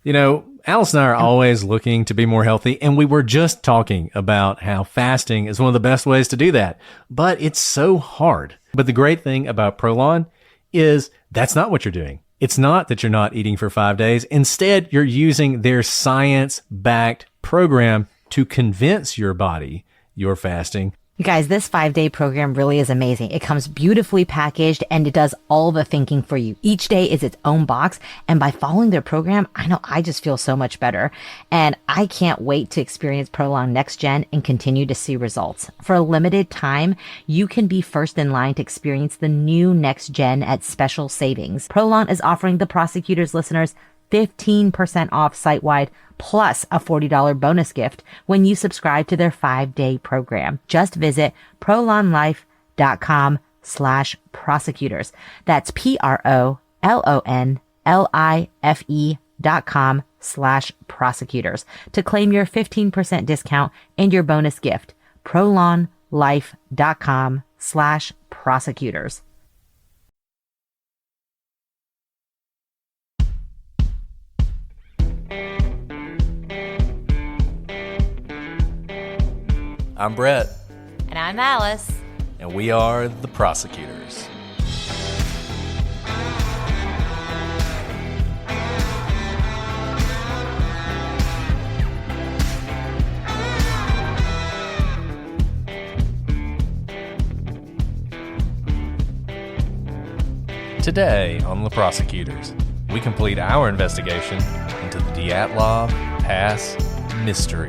Alice and I are always looking to be more healthy, and we were just talking about how fasting is one of the best ways to do that, but it's so hard. But the great thing about Prolon is that's not what you're doing. It's not that you're not eating for 5 days. Instead, you're using their science-backed program to convince your body you're fasting. You guys, this 5-day program really is amazing. It comes beautifully packaged and it does all the thinking for you. Each day is its own box. And by following their program, I know I just feel so much better. And I can't wait to experience Prolon Next Gen and continue to see results. For a limited time, you can be first in line to experience the new Next Gen at special savings. Prolon is offering the Prosecutors listeners 15% off site-wide plus a $40 bonus gift when you subscribe to their 5-day program. Just visit prolonlife.com/prosecutors. That's PROLONLIFE.com/prosecutors to claim your 15% discount and your bonus gift. prolonlife.com/prosecutors. I'm Brett. And I'm Alice. And we are the Prosecutors. Today on the Prosecutors, we complete our investigation into the Dyatlov Pass Mystery.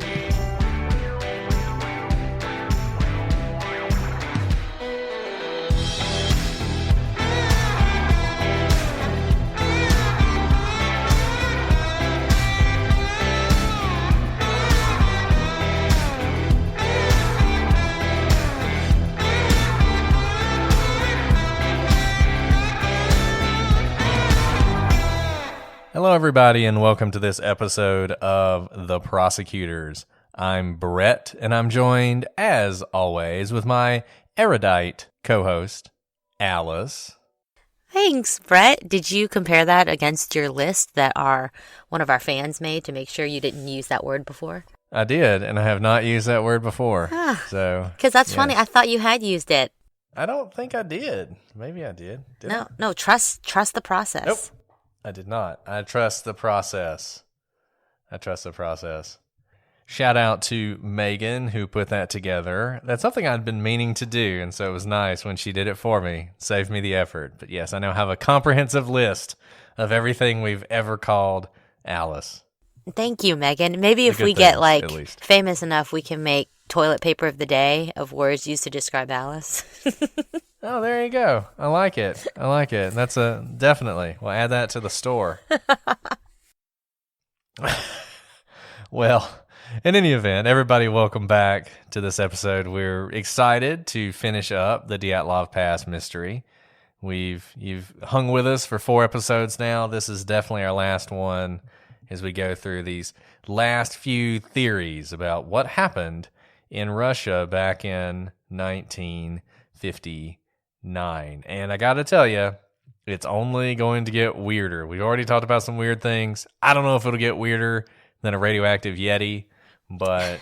Hello, everybody, and welcome to this episode of The Prosecutors. I'm Brett, and I'm joined, as always, with my erudite co-host, Alice. Thanks, Brett. Did you compare that against your list that one of our fans made to make sure you didn't use that word before? I did, and I have not used that word before. Because that's funny. I thought you had used it. I don't think I did. Maybe I did. No. Trust the process. Nope. I did not. I trust the process. Shout out to Megan who put that together. That's something I'd been meaning to do, and so it was nice when she did it for me. Saved me the effort. But yes, I now have a comprehensive list of everything we've ever called Alice. Thank you, Megan. Maybe if we get famous enough, we can make toilet paper of the day of words used to describe Alice. Oh, there you go. I like it. That's definitely. We'll add that to the store. Well, in any event, everybody, welcome back to this episode. We're excited to finish up the Dyatlov Pass Mystery. You've hung with us for 4 episodes now. This is definitely our last one as we go through these last few theories about what happened in Russia back in 1959. And I got to tell you, it's only going to get weirder. We've already talked about some weird things. I don't know if it'll get weirder than a radioactive Yeti, but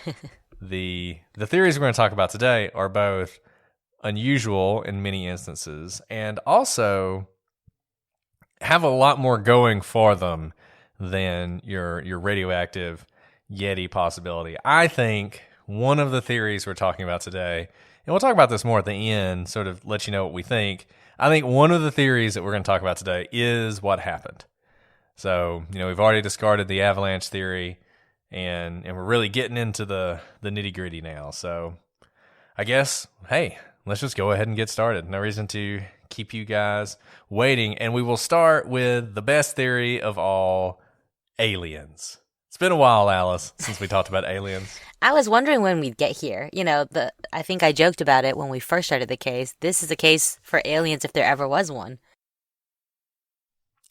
the theories we're going to talk about today are both unusual in many instances and also have a lot more going for them than your radioactive Yeti possibility. I think one of the theories we're talking about today, and we'll talk about this more at the end, sort of let you know what we think. I think one of the theories that we're going to talk about today is what happened. So, we've already discarded the avalanche theory, and we're really getting into the nitty-gritty now. So, I guess, hey, let's just go ahead and get started. No reason to keep you guys waiting. And we will start with the best theory of all, aliens. It's been a while, Alice, since we talked about aliens. I was wondering when we'd get here. I think I joked about it when we first started the case. This is a case for aliens if there ever was one.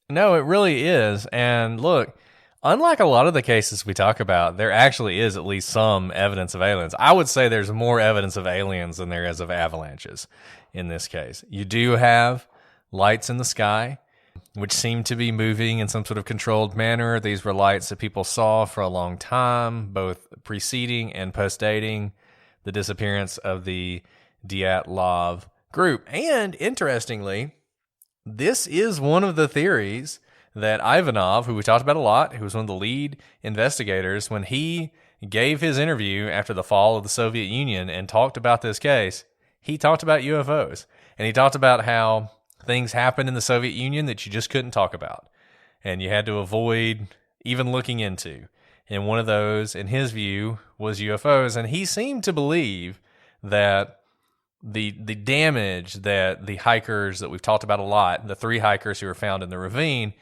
No, it really is. And look, unlike a lot of the cases we talk about, there actually is at least some evidence of aliens. I would say there's more evidence of aliens than there is of avalanches in this case. You do have lights in the sky. which seemed to be moving in some sort of controlled manner. These were lights that people saw for a long time, both preceding and post-dating the disappearance of the Dyatlov group. And interestingly, this is one of the theories that Ivanov, who we talked about a lot, who was one of the lead investigators, when he gave his interview after the fall of the Soviet Union and talked about this case, he talked about UFOs. And he talked about how things happened in the Soviet Union that you just couldn't talk about and you had to avoid even looking into. And one of those, in his view, was UFOs. And he seemed to believe that the damage that the hikers that we've talked about a lot, the 3 hikers who were found in the ravine,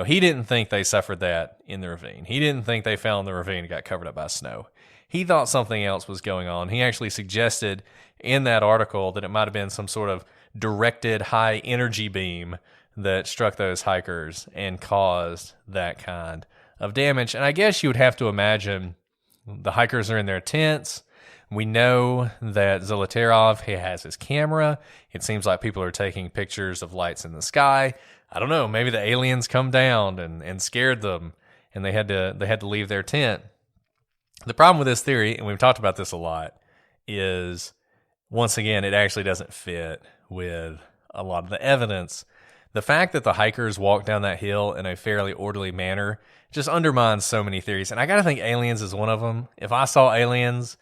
he didn't think they suffered that in the ravine. He didn't think they fell in the ravine and got covered up by snow. He thought something else was going on. He actually suggested in that article that it might have been some sort of directed high energy beam that struck those hikers and caused that kind of damage. And I guess you would have to imagine the hikers are in their tents. We know that Zolotarov, he has his camera. It seems like people are taking pictures of lights in the sky. I don't know, maybe the aliens come down and scared them and they had to leave their tent. The problem with this theory, and we've talked about this a lot, is once again, it actually doesn't fit with a lot of the evidence. The fact that the hikers walked down that hill in a fairly orderly manner just undermines so many theories. And I got to think aliens is one of them. If I saw aliens,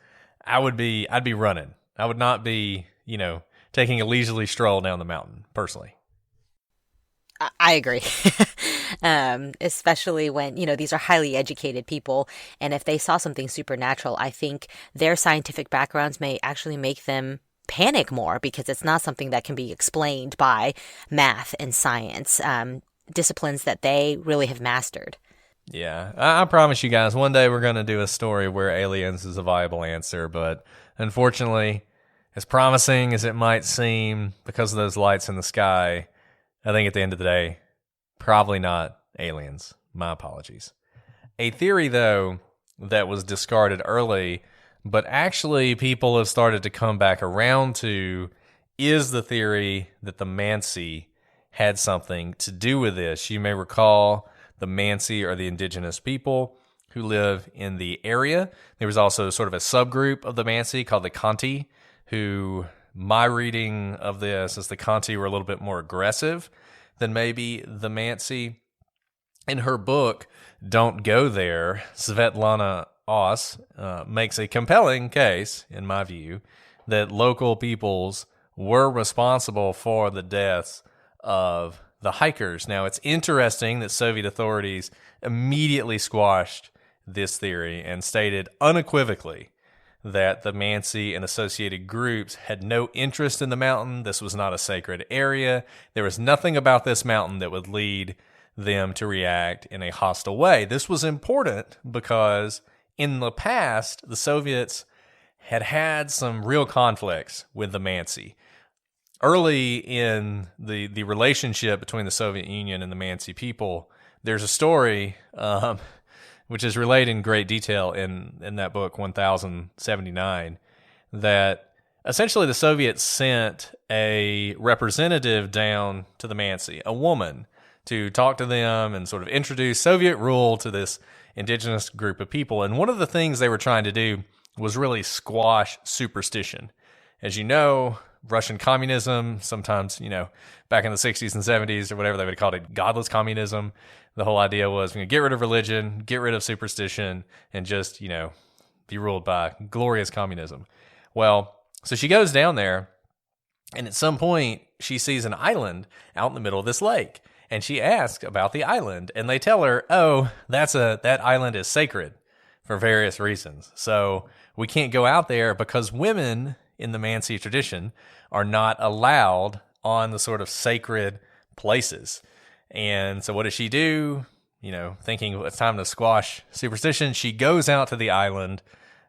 I'd be running. I would not be, taking a leisurely stroll down the mountain, personally. I agree. Especially when, these are highly educated people. And if they saw something supernatural, I think their scientific backgrounds may actually make them panic more because it's not something that can be explained by math and science, disciplines that they really have mastered. Yeah, I promise you guys, one day we're going to do a story where aliens is a viable answer. But unfortunately, as promising as it might seem because of those lights in the sky, I think at the end of the day, probably not aliens. My apologies. A theory, though, that was discarded early, but actually people have started to come back around to, is the theory that the mansi had something to do with this. You may recall the mansi are the indigenous people who live in the area. There was also sort of a subgroup of the mansi called the Khanty, who, my reading of this is the Khanty were a little bit more aggressive than maybe the mansi. In her book, Don't Go There, Svetlana Oss makes a compelling case, in my view, that local peoples were responsible for the deaths of the hikers. Now, it's interesting that Soviet authorities immediately squashed this theory and stated unequivocally that the mansi and associated groups had no interest in the mountain. This was not a sacred area. There was nothing about this mountain that would lead them to react in a hostile way. This was important because in the past, the Soviets had had some real conflicts with the mansi. Early in the relationship between the Soviet Union and the mansi people, there's a story which is relayed in great detail in that book, 1079, that essentially the Soviets sent a representative down to the mansi, a woman, to talk to them and sort of introduce Soviet rule to this indigenous group of people. And one of the things they were trying to do was really squash superstition. As you know, Russian communism, sometimes, back in the 60s and 70s or whatever they would have called it, godless communism. The whole idea was, get rid of religion, get rid of superstition, and just, be ruled by glorious communism. Well, so she goes down there, and at some point, she sees an island out in the middle of this lake. And she asks about the island, and they tell her, that island is sacred for various reasons. So we can't go out there because women in the mansi tradition are not allowed on the sort of sacred places. And so what does she do? Thinking it's time to squash superstition, she goes out to the island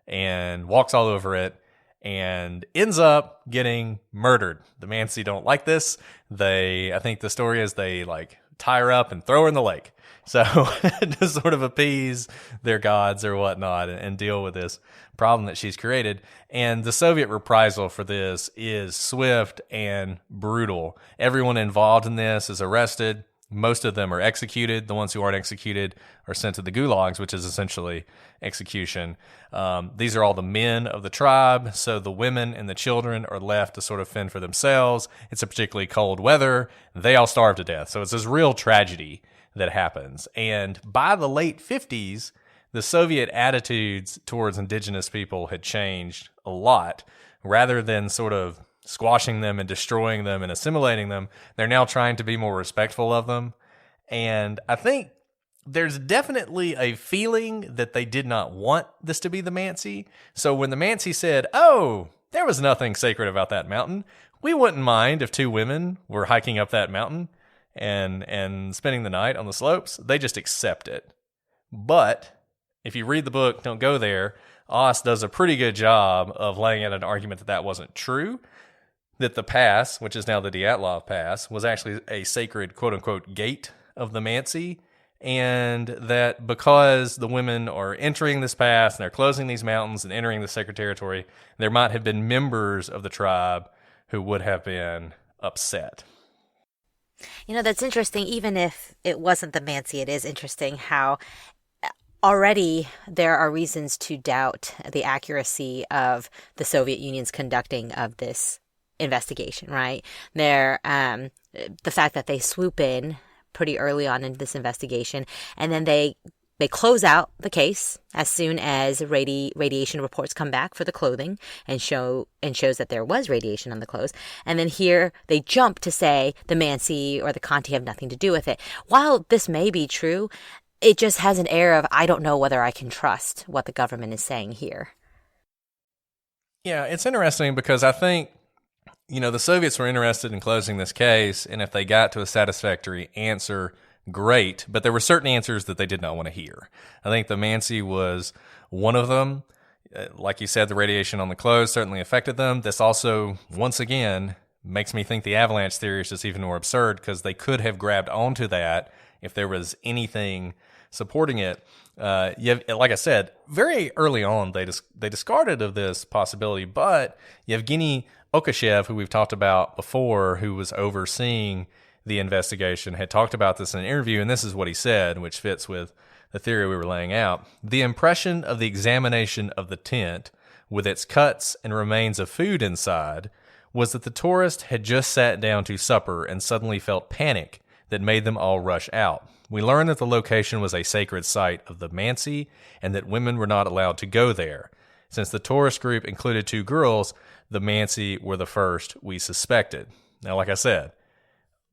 and walks all over it and ends up getting murdered. The mansi don't like this. I think the story is they tie her up and throw her in the lake. So to sort of appease their gods or whatnot and deal with this problem that she's created. And the Soviet reprisal for this is swift and brutal. Everyone involved in this is arrested. Most of them are executed. The ones who aren't executed are sent to the gulags, which is essentially execution. These are all the men of the tribe, so the women and the children are left to sort of fend for themselves. It's a particularly cold weather. They all starve to death. So it's this real tragedy that happens. And by the late 50s, the Soviet attitudes towards indigenous people had changed a lot. Rather than sort of squashing them and destroying them and assimilating them, they're now trying to be more respectful of them. And I think there's definitely a feeling that they did not want this to be the mansi. So when the mansi said, oh, there was nothing sacred about that mountain, we wouldn't mind if two women were hiking up that mountain and spending the night on the slopes, they just accept it. But if you read the book, Don't Go There, Oz does a pretty good job of laying out an argument that that wasn't true, that the pass, which is now the Dyatlov Pass, was actually a sacred quote-unquote gate of the mansi, and that because the women are entering this pass and they're closing these mountains and entering the sacred territory, there might have been members of the tribe who would have been upset. You know, that's interesting. Even if it wasn't the mansi, it is interesting how already there are reasons to doubt the accuracy of the Soviet Union's conducting of this investigation, right? The fact that they swoop in pretty early on in this investigation, and then they close out the case as soon as radiation reports come back for the clothing and shows that there was radiation on the clothes. And then here they jump to say the mansi or the Khanty have nothing to do with it. While this may be true, it just has an air of, I don't know whether I can trust what the government is saying here. Yeah, it's interesting because I think, the Soviets were interested in closing this case, and if they got to a satisfactory answer, great, but there were certain answers that they did not want to hear. I think the mansi was one of them. Like you said, the radiation on the clothes certainly affected them. This also, once again, makes me think the avalanche theory is just even more absurd because they could have grabbed onto that if there was anything supporting it. Like I said, very early on, they discarded of this possibility, but Yevgeny Okashev, who we've talked about before, who was overseeing the investigation, had talked about this in an interview, and this is what he said, which fits with the theory we were laying out. The impression of the examination of the tent, with its cuts and remains of food inside, was that the tourist had just sat down to supper and suddenly felt panic that made them all rush out. We learned that the location was a sacred site of the mansi and that women were not allowed to go there. Since the tourist group included two girls, the mansi were the first we suspected. Now, like I said,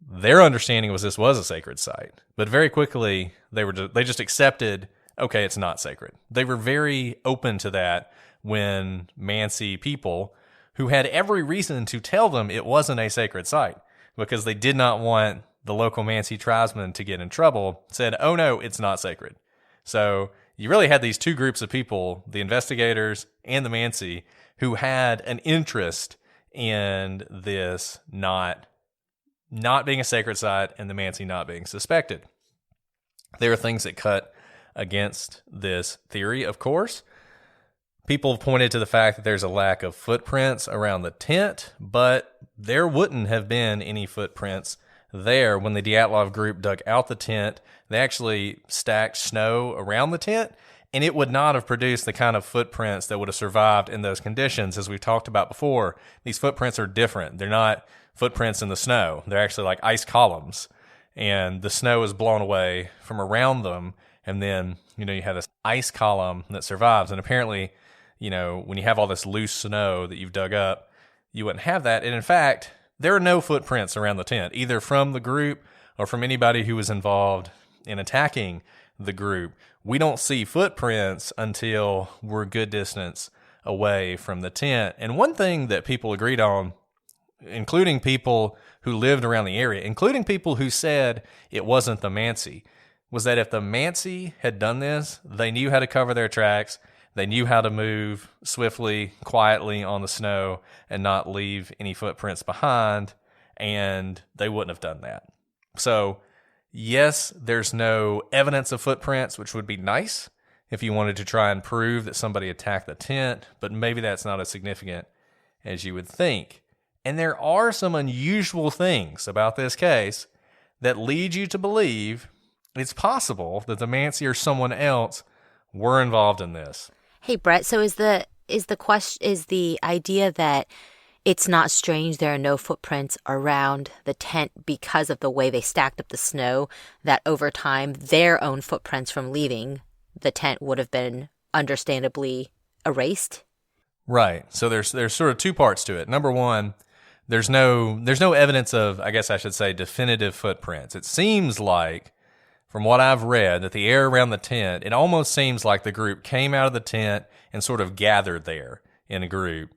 their understanding was this was a sacred site, but very quickly they just accepted, okay, it's not sacred. They were very open to that when mansi people, who had every reason to tell them it wasn't a sacred site because they did not want the local mansi tribesmen to get in trouble, said, oh no, it's not sacred. So you really had these two groups of people, the investigators and the mansi, who had an interest in this not being a sacred site and the mansi not being suspected. There are things that cut against this theory, of course. People have pointed to the fact that there's a lack of footprints around the tent, but there wouldn't have been any footprints there. When the Dyatlov group dug out the tent, they actually stacked snow around the tent, and it would not have produced the kind of footprints that would have survived in those conditions. As we've talked about before, these footprints are different. They're not footprints in the snow. They're actually like ice columns, and the snow is blown away from around them, and then, you have this ice column that survives. And apparently, when you have all this loose snow that you've dug up, you wouldn't have that. And in fact, there are no footprints around the tent, either from the group or from anybody who was involved in attacking the group. We don't see footprints until we're a good distance away from the tent. And one thing that people agreed on, including people who lived around the area, including people who said it wasn't the mansi, was that if the mansi had done this, they knew how to cover their tracks. They knew how to move swiftly, quietly on the snow and not leave any footprints behind, and they wouldn't have done that. So, yes, there's no evidence of footprints, which would be nice if you wanted to try and prove that somebody attacked the tent, but maybe that's not as significant as you would think. And there are some unusual things about this case that lead you to believe it's possible that the mansi or someone else were involved in this. Hey, Brett, so is the idea that it's not strange there are no footprints around the tent because of the way they stacked up the snow, that over time their own footprints from leaving the tent would have been understandably erased? Right. So there's sort of two parts to it. Number one, there's no evidence of, I guess I should say, definitive footprints. It seems like, from what I've read, that the air around the tent, it almost seems like the group came out of the tent and sort of gathered there in a group,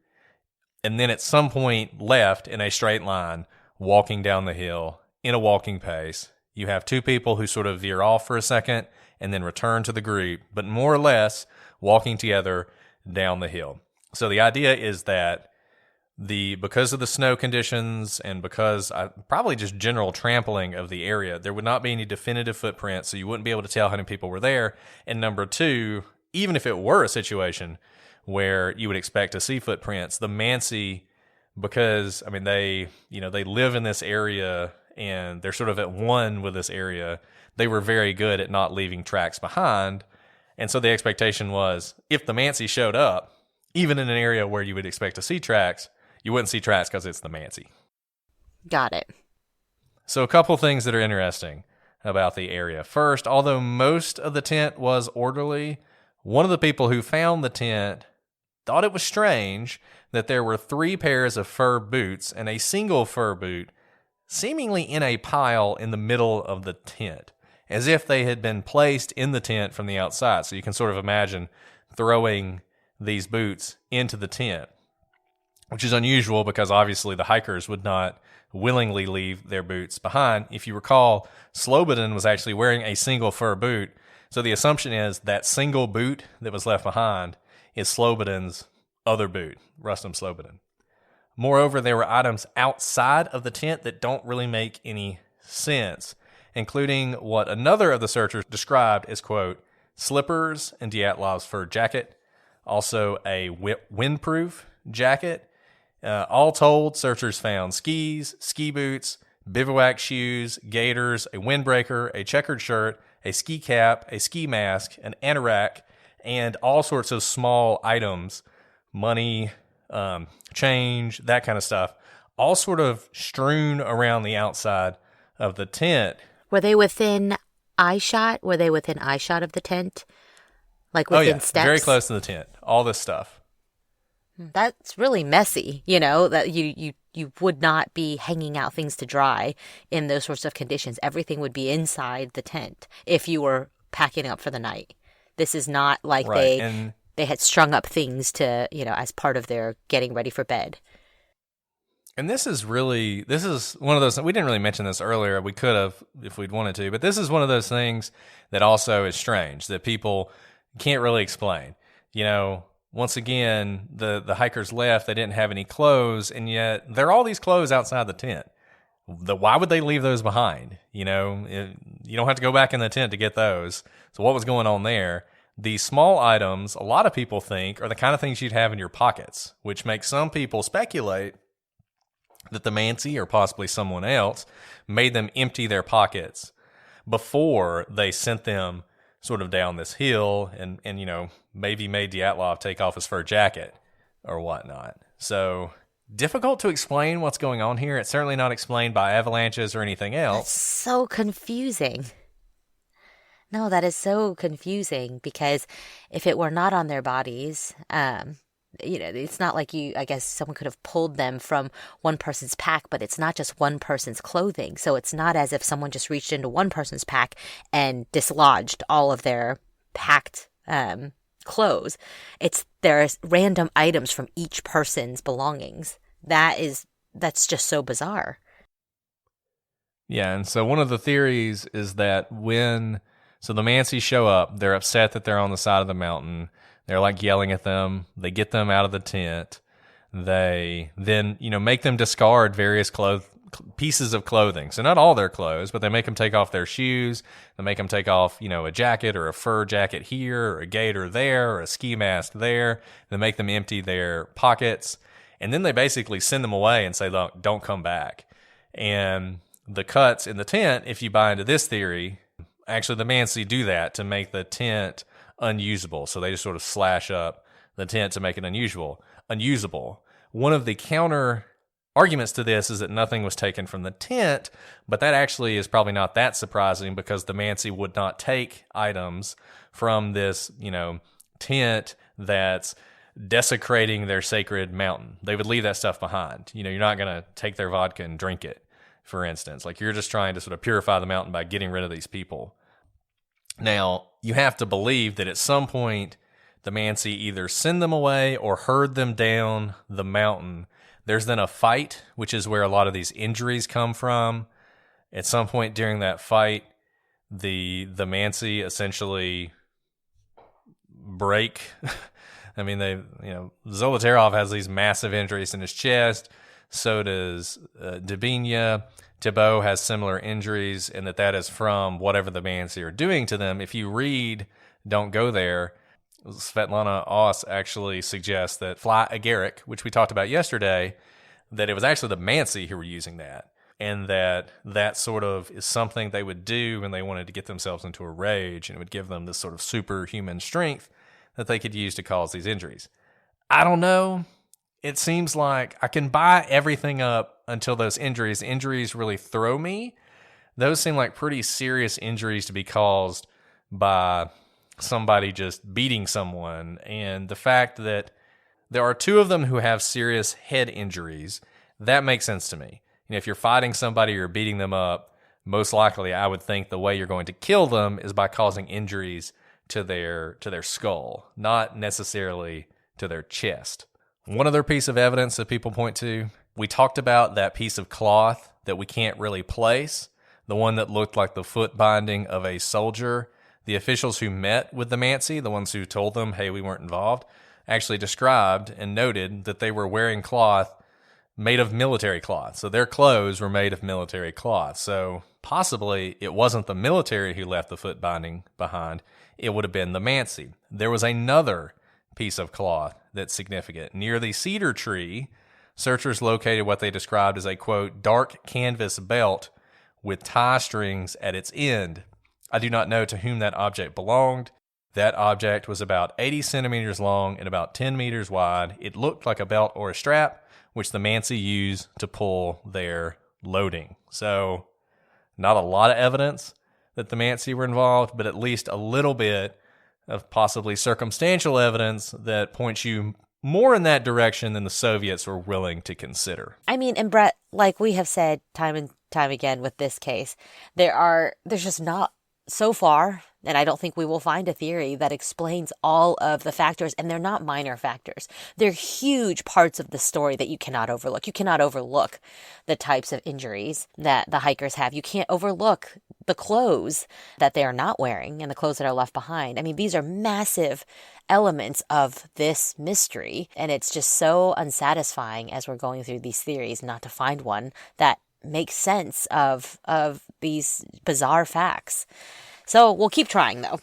and then at some point left in a straight line, walking down the hill in a walking pace. You have two people who sort of veer off for a second and then return to the group, but more or less walking together down the hill. So the idea is that because of the snow conditions and because probably just general trampling of the area, there would not be any definitive footprints, so you wouldn't be able to tell how many people were there. And number two, even if it were a situation where you would expect to see footprints, the mansi, because I mean they live in this area and they're sort of at one with this area, they were very good at not leaving tracks behind. And so the expectation was, if the mansi showed up, even in an area where you would expect to see tracks, you wouldn't see tracks because it's the mansi. Got it. So a couple things that are interesting about the area. First, although most of the tent was orderly, one of the people who found the tent thought it was strange that there were 3 pairs of fur boots and a single fur boot seemingly in a pile in the middle of the tent, as if they had been placed in the tent from the outside. So you can sort of imagine throwing these boots into the tent, which is unusual because obviously the hikers would not willingly leave their boots behind. If you recall, Slobodan was actually wearing a single fur boot, so the assumption is that single boot that was left behind is Slobodan's other boot, Rustam Slobodan. Moreover, there were items outside of the tent that don't really make any sense, including what another of the searchers described as, quote, slippers and Dyatlov's fur jacket, also a windproof jacket. All told, searchers found skis, ski boots, bivouac shoes, gaiters, a windbreaker, a checkered shirt, a ski cap, a ski mask, an anorak, and all sorts of small items, money, change, that kind of stuff, all sort of strewn around the outside of the tent. Were they within eyeshot? Were they within eyeshot of the tent? Like within steps? Very close to the tent. All this stuff. That's really messy, that you would not be hanging out things to dry in those sorts of conditions. Everything would be inside the tent if you were packing up for the night. This is not like they had strung up things to, as part of their getting ready for bed. And this is one of those, we didn't really mention this earlier, we could have if we'd wanted to, but this is one of those things that also is strange, that people can't really explain. Once again, the hikers left, they didn't have any clothes, and yet there are all these clothes outside the tent. Why would they leave those behind? You don't have to go back in the tent to get those. So what was going on there? These small items, a lot of people think, are the kind of things you'd have in your pockets, which makes some people speculate that the mansi or possibly someone else made them empty their pockets before they sent them sort of down this hill and maybe made Dyatlov take off his fur jacket or whatnot. So difficult to explain what's going on here. It's certainly not explained by avalanches or anything else. That's so confusing. No, that is so confusing because if it were not on their bodies, it's not like I guess someone could have pulled them from one person's pack, but it's not just one person's clothing. So it's not as if someone just reached into one person's pack and dislodged all of their packed clothes. There's random items from each person's belongings. That's just so bizarre. Yeah, and so one of the theories is that so the mansi show up, they're upset that they're on the side of the mountain. They're like yelling at them. They get them out of the tent. They then, make them discard various pieces of clothing. So not all their clothes, but they make them take off their shoes. They make them take off, a jacket or a fur jacket here, or a gaiter there, or a ski mask there. They make them empty their pockets. And then they basically send them away and say, look, don't come back. And the cuts in the tent, if you buy into this theory, actually the mansi do that to make the tent unusable. So they just sort of slash up the tent to make it unusable. One of the counter arguments to this is that nothing was taken from the tent, but that actually is probably not that surprising because the mansi would not take items from this, tent that's desecrating their sacred mountain. They would leave that stuff behind. You're not going to take their vodka and drink it, for instance. Like, you're just trying to sort of purify the mountain by getting rid of these people. Now, you have to believe that at some point the mansi either send them away or herd them down the mountain. There's then a fight, which is where a lot of these injuries come from. At some point during that fight, the mansi essentially break. I mean, Zolotarov has these massive injuries in his chest. So does Dubinya. Thibault has similar injuries, and that is from whatever the mansi are doing to them. If you read Don't Go There, Svetlana Oss actually suggests that Fly Agaric, which we talked about yesterday, that it was actually the mansi who were using that, and that sort of is something they would do when they wanted to get themselves into a rage, and it would give them this sort of superhuman strength that they could use to cause these injuries. I don't know. It seems like I can buy everything up until those injuries. Injuries really throw me. Those seem like pretty serious injuries to be caused by somebody just beating someone. And the fact that there are two of them who have serious head injuries, that makes sense to me. If you're fighting somebody or beating them up, most likely I would think the way you're going to kill them is by causing injuries to their skull, not necessarily to their chest. One other piece of evidence that people point to, we talked about that piece of cloth that we can't really place, the one that looked like the foot binding of a soldier. The officials who met with the mansi, the ones who told them, hey, we weren't involved, actually described and noted that they were wearing cloth made of military cloth. So their clothes were made of military cloth. So possibly it wasn't the military who left the foot binding behind. It would have been the mansi. There was another piece of cloth that's significant. Near the cedar tree, searchers located what they described as a, quote, dark canvas belt with tie strings at its end. I do not know to whom that object belonged. That object was about 80 centimeters long and about 10 meters wide. It looked like a belt or a strap, which the mansi used to pull their loading. So, not a lot of evidence that the mansi were involved, but at least a little bit of possibly circumstantial evidence that points you more in that direction than the Soviets were willing to consider. I mean, and Brett, like we have said time and time again with this case, there's just not so far, and I don't think we will find a theory that explains all of the factors, and they're not minor factors. They're huge parts of the story that you cannot overlook. You cannot overlook the types of injuries that the hikers have. You can't overlook the clothes that they are not wearing and the clothes that are left behind. I mean, these are massive elements of this mystery, and it's just so unsatisfying as we're going through these theories not to find one that makes sense of these bizarre facts. So we'll keep trying, though.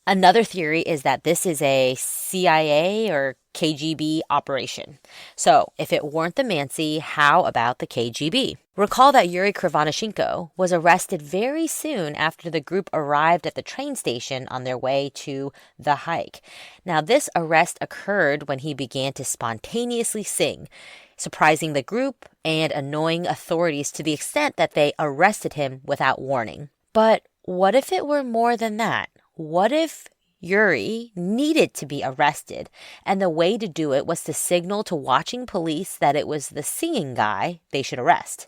Another theory is that this is a CIA or KGB operation. So if it weren't the mansi, how about the KGB? Recall that Yuri Krivonishenko was arrested very soon after the group arrived at the train station on their way to the hike. Now, this arrest occurred when he began to spontaneously sing, surprising the group and annoying authorities to the extent that they arrested him without warning. But what if it were more than that? What if Yuri needed to be arrested, and the way to do it was to signal to watching police that it was the singing guy they should arrest?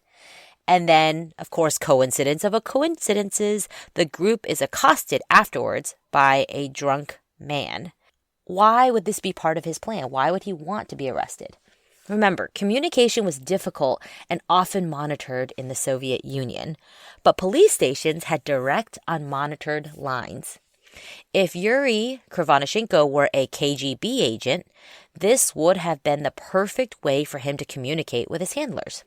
And then, of course, coincidence of coincidences, the group is accosted afterwards by a drunk man. Why would this be part of his plan? Why would he want to be arrested? Remember, communication was difficult and often monitored in the Soviet Union, but police stations had direct unmonitored lines. If Yuri Krivonishenko were a KGB agent, this would have been the perfect way for him to communicate with his handlers.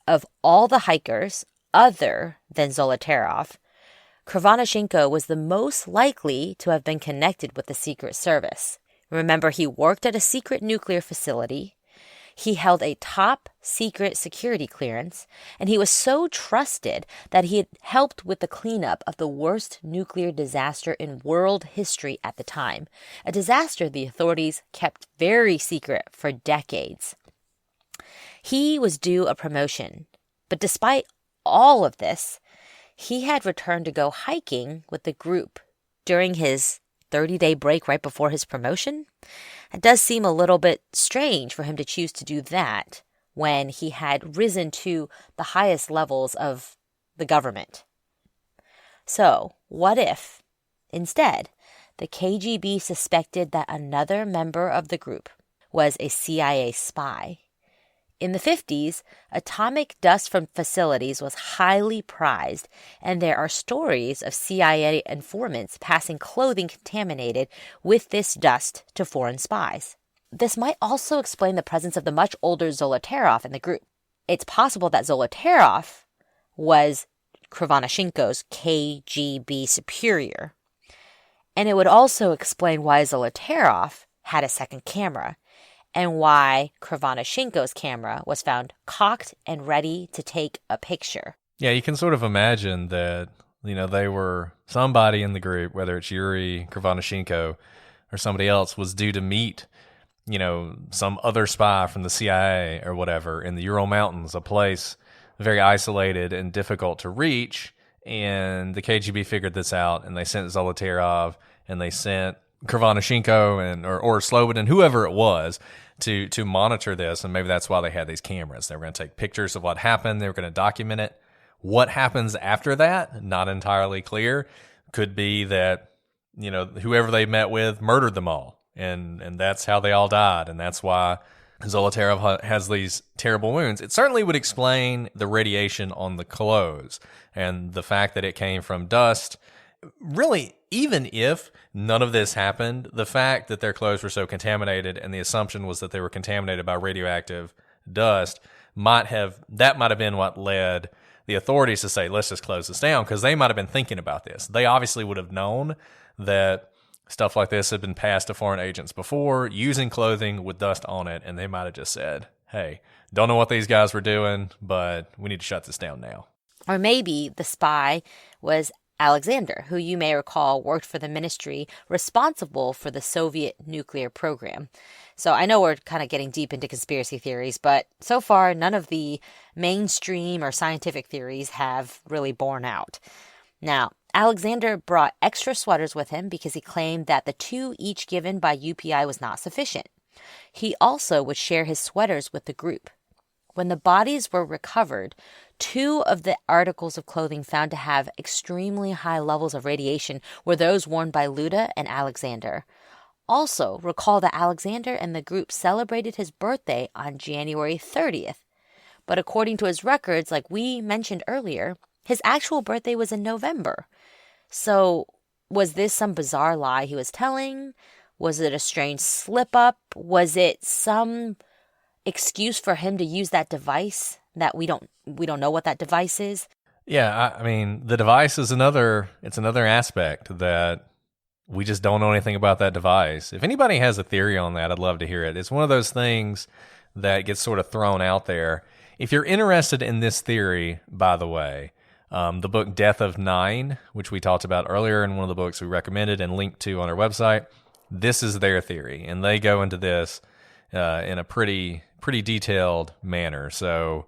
Of all the hikers, other than Zolotarov, Krivonishenko was the most likely to have been connected with the Secret Service. Remember, he worked at a secret nuclear facility. He held a top secret security clearance, and he was so trusted that he had helped with the cleanup of the worst nuclear disaster in world history at the time, a disaster the authorities kept very secret for decades. He was due a promotion, but despite all of this, he had returned to go hiking with the group during his 30-day break right before his promotion. It does seem a little bit strange for him to choose to do that when he had risen to the highest levels of the government. So, what if, instead, the KGB suspected that another member of the group was a CIA spy? In the 50s, atomic dust from facilities was highly prized, and there are stories of CIA informants passing clothing contaminated with this dust to foreign spies. This might also explain the presence of the much older Zolotarov in the group. It's possible that Zolotarov was Krivonischenko's KGB superior. And it would also explain why Zolotarov had a second camera, and why Krivonischenko's camera was found cocked and ready to take a picture. Yeah, you can sort of imagine that, they were somebody in the group, whether it's Yuri Krivonischenko or somebody else, was due to meet, some other spy from the CIA or whatever in the Ural Mountains, a place very isolated and difficult to reach. And the KGB figured this out, and they sent Zolotarov, and they sent Krivonischenko or Slobodin, whoever it was, to monitor this. And maybe that's why they had these cameras. They were going to take pictures of what happened. They were going to document it. What happens after that, not entirely clear. Could be that, whoever they met with murdered them all. And that's how they all died. And that's why Zolotarov has these terrible wounds. It certainly would explain the radiation on the clothes and the fact that it came from dust. Really, even if none of this happened, the fact that their clothes were so contaminated and the assumption was that they were contaminated by radioactive dust might have been what led the authorities to say, let's just close this down, because they might have been thinking about this. They obviously would have known that stuff like this had been passed to foreign agents before, using clothing with dust on it, and they might have just said, hey, don't know what these guys were doing, but we need to shut this down now. Or maybe the spy was Alexander, who you may recall worked for the ministry responsible for the Soviet nuclear program. So I know we're kind of getting deep into conspiracy theories, but so far none of the mainstream or scientific theories have really borne out. Now, Alexander brought extra sweaters with him because he claimed that the 2 each given by UPI was not sufficient. He also would share his sweaters with the group. When the bodies were recovered, 2 of the articles of clothing found to have extremely high levels of radiation were those worn by Luda and Alexander. Also, recall that Alexander and the group celebrated his birthday on January 30th. But according to his records, like we mentioned earlier, his actual birthday was in November. So, was this some bizarre lie he was telling? Was it a strange slip-up? Was it some excuse for him to use that device that we don't know what that device is? Yeah, I mean, the device is another aspect that we just don't know anything about that device. If anybody has a theory on that, I'd love to hear it. It's one of those things that gets sort of thrown out there. If you're interested in this theory, by the way, the book Death of Nine, which we talked about earlier in one of the books we recommended and linked to on our website, this is their theory, and they go into this in a pretty detailed manner. So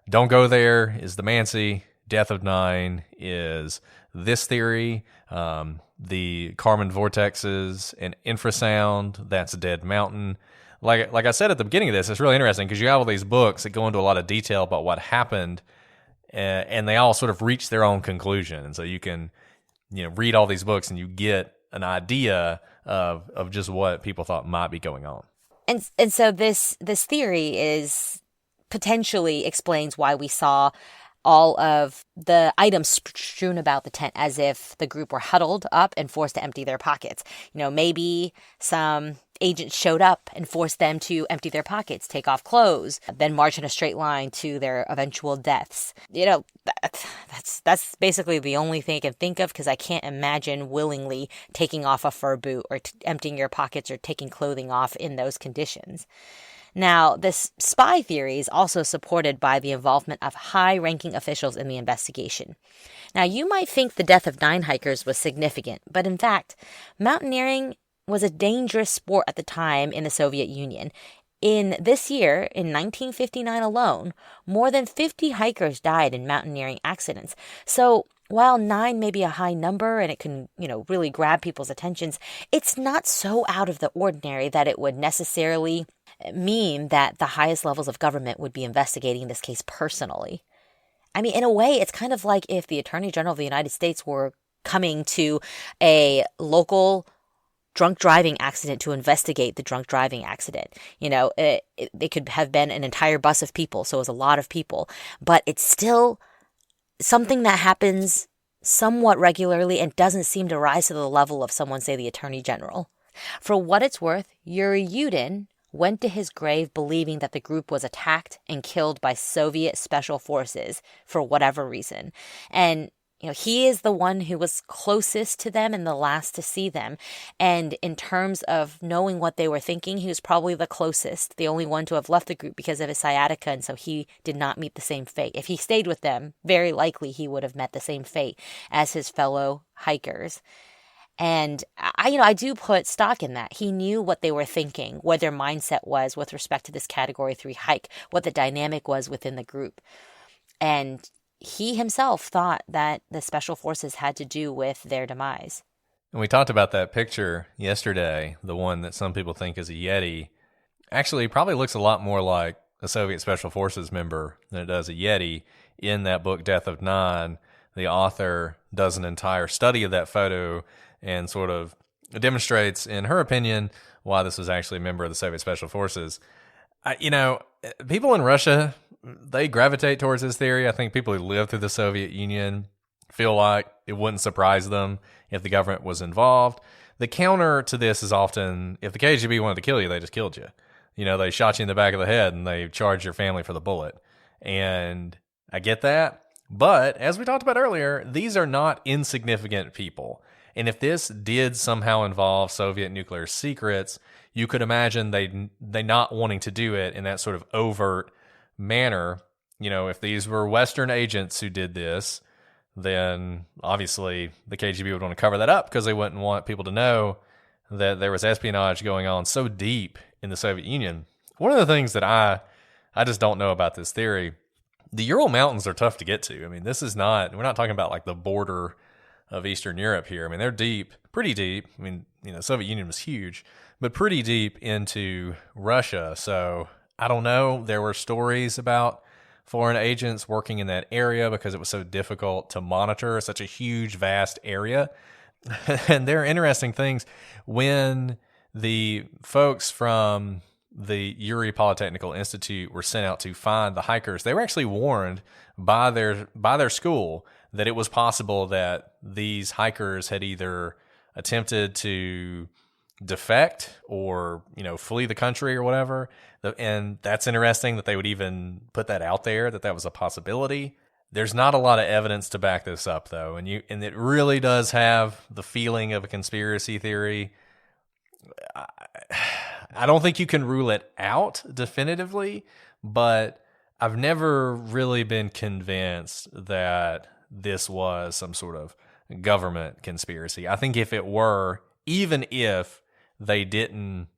Don't Go There is the mansi. Death of Nine is this theory. The Kármán vortexes and infrasound, that's Dead Mountain. Like I said at the beginning of this, it's really interesting because you have all these books that go into a lot of detail about what happened, and they all sort of reach their own conclusion. And so you can, read all these books and you get an idea of just what people thought might be going on. And so this theory is potentially explains why we saw all of the items strewn about the tent as if the group were huddled up and forced to empty their pockets. Maybe some agents showed up and forced them to empty their pockets, take off clothes, then march in a straight line to their eventual deaths. That's basically the only thing I can think of, because I can't imagine willingly taking off a fur boot or emptying your pockets or taking clothing off in those conditions. Now, this spy theory is also supported by the involvement of high-ranking officials in the investigation. Now, you might think the death of 9 hikers was significant, but in fact, mountaineering was a dangerous sport at the time in the Soviet Union. In this year, in 1959 alone, more than 50 hikers died in mountaineering accidents. So, while 9 may be a high number and it can, really grab people's attentions, it's not so out of the ordinary that it would necessarily mean that the highest levels of government would be investigating this case personally. I mean, in a way, it's kind of like if the Attorney General of the United States were coming to a local drunk driving accident to investigate the drunk driving accident. It could have been an entire bus of people, so it was a lot of people, but it's still something that happens somewhat regularly and doesn't seem to rise to the level of someone, say, the Attorney General. For what it's worth, Yuri Yudin went to his grave believing that the group was attacked and killed by Soviet special forces for whatever reason. And he is the one who was closest to them and the last to see them. And in terms of knowing what they were thinking, he was probably the closest, the only one to have left the group because of his sciatica, and so he did not meet the same fate. If he stayed with them, very likely he would have met the same fate as his fellow hikers. And I do put stock in that. He knew what they were thinking, what their mindset was with respect to this Category 3 hike, what the dynamic was within the group. And he himself thought that the special forces had to do with their demise. And we talked about that picture yesterday, the one that some people think is a Yeti. Actually, it probably looks a lot more like a Soviet Special Forces member than it does a Yeti. In that book, Death of 9, the author does an entire study of that photo and sort of demonstrates, in her opinion, why this was actually a member of the Soviet Special Forces. People in Russia, they gravitate towards this theory. I think people who lived through the Soviet Union feel like it wouldn't surprise them if the government was involved. The counter to this is often, if the KGB wanted to kill you, they just killed you. They shot you in the back of the head and they charged your family for the bullet. And I get that. But as we talked about earlier, these are not insignificant people. And if this did somehow involve Soviet nuclear secrets, you could imagine they not wanting to do it in that sort of overt manner. If these were Western agents who did this, then obviously the KGB would want to cover that up because they wouldn't want people to know that there was espionage going on so deep in the Soviet Union. One of the things that I just don't know about this theory, the Ural Mountains are tough to get to. I mean, we're not talking about like the border of Eastern Europe here. I mean, they're deep, pretty deep. I mean, the Soviet Union was huge, but pretty deep into Russia. So I don't know. There were stories about foreign agents working in that area because it was so difficult to monitor such a huge, vast area. And there are interesting things. When the folks from the Yuri Polytechnical Institute were sent out to find the hikers, they were actually warned by their school that it was possible that these hikers had either attempted to defect or, flee the country or whatever. And that's interesting that they would even put that out there, that was a possibility. There's not a lot of evidence to back this up, though. And it really does have the feeling of a conspiracy theory. I don't think you can rule it out definitively, but I've never really been convinced that this was some sort of government conspiracy. I think if it were, even if they didn't,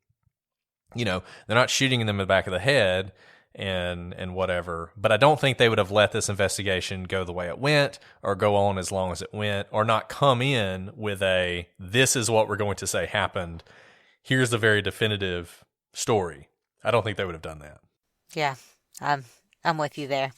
they're not shooting them in the back of the head and whatever, but I don't think they would have let this investigation go the way it went or go on as long as it went, or not come in with this is what we're going to say happened. Here's the very definitive story. I don't think they would have done that. Yeah, I'm with you there.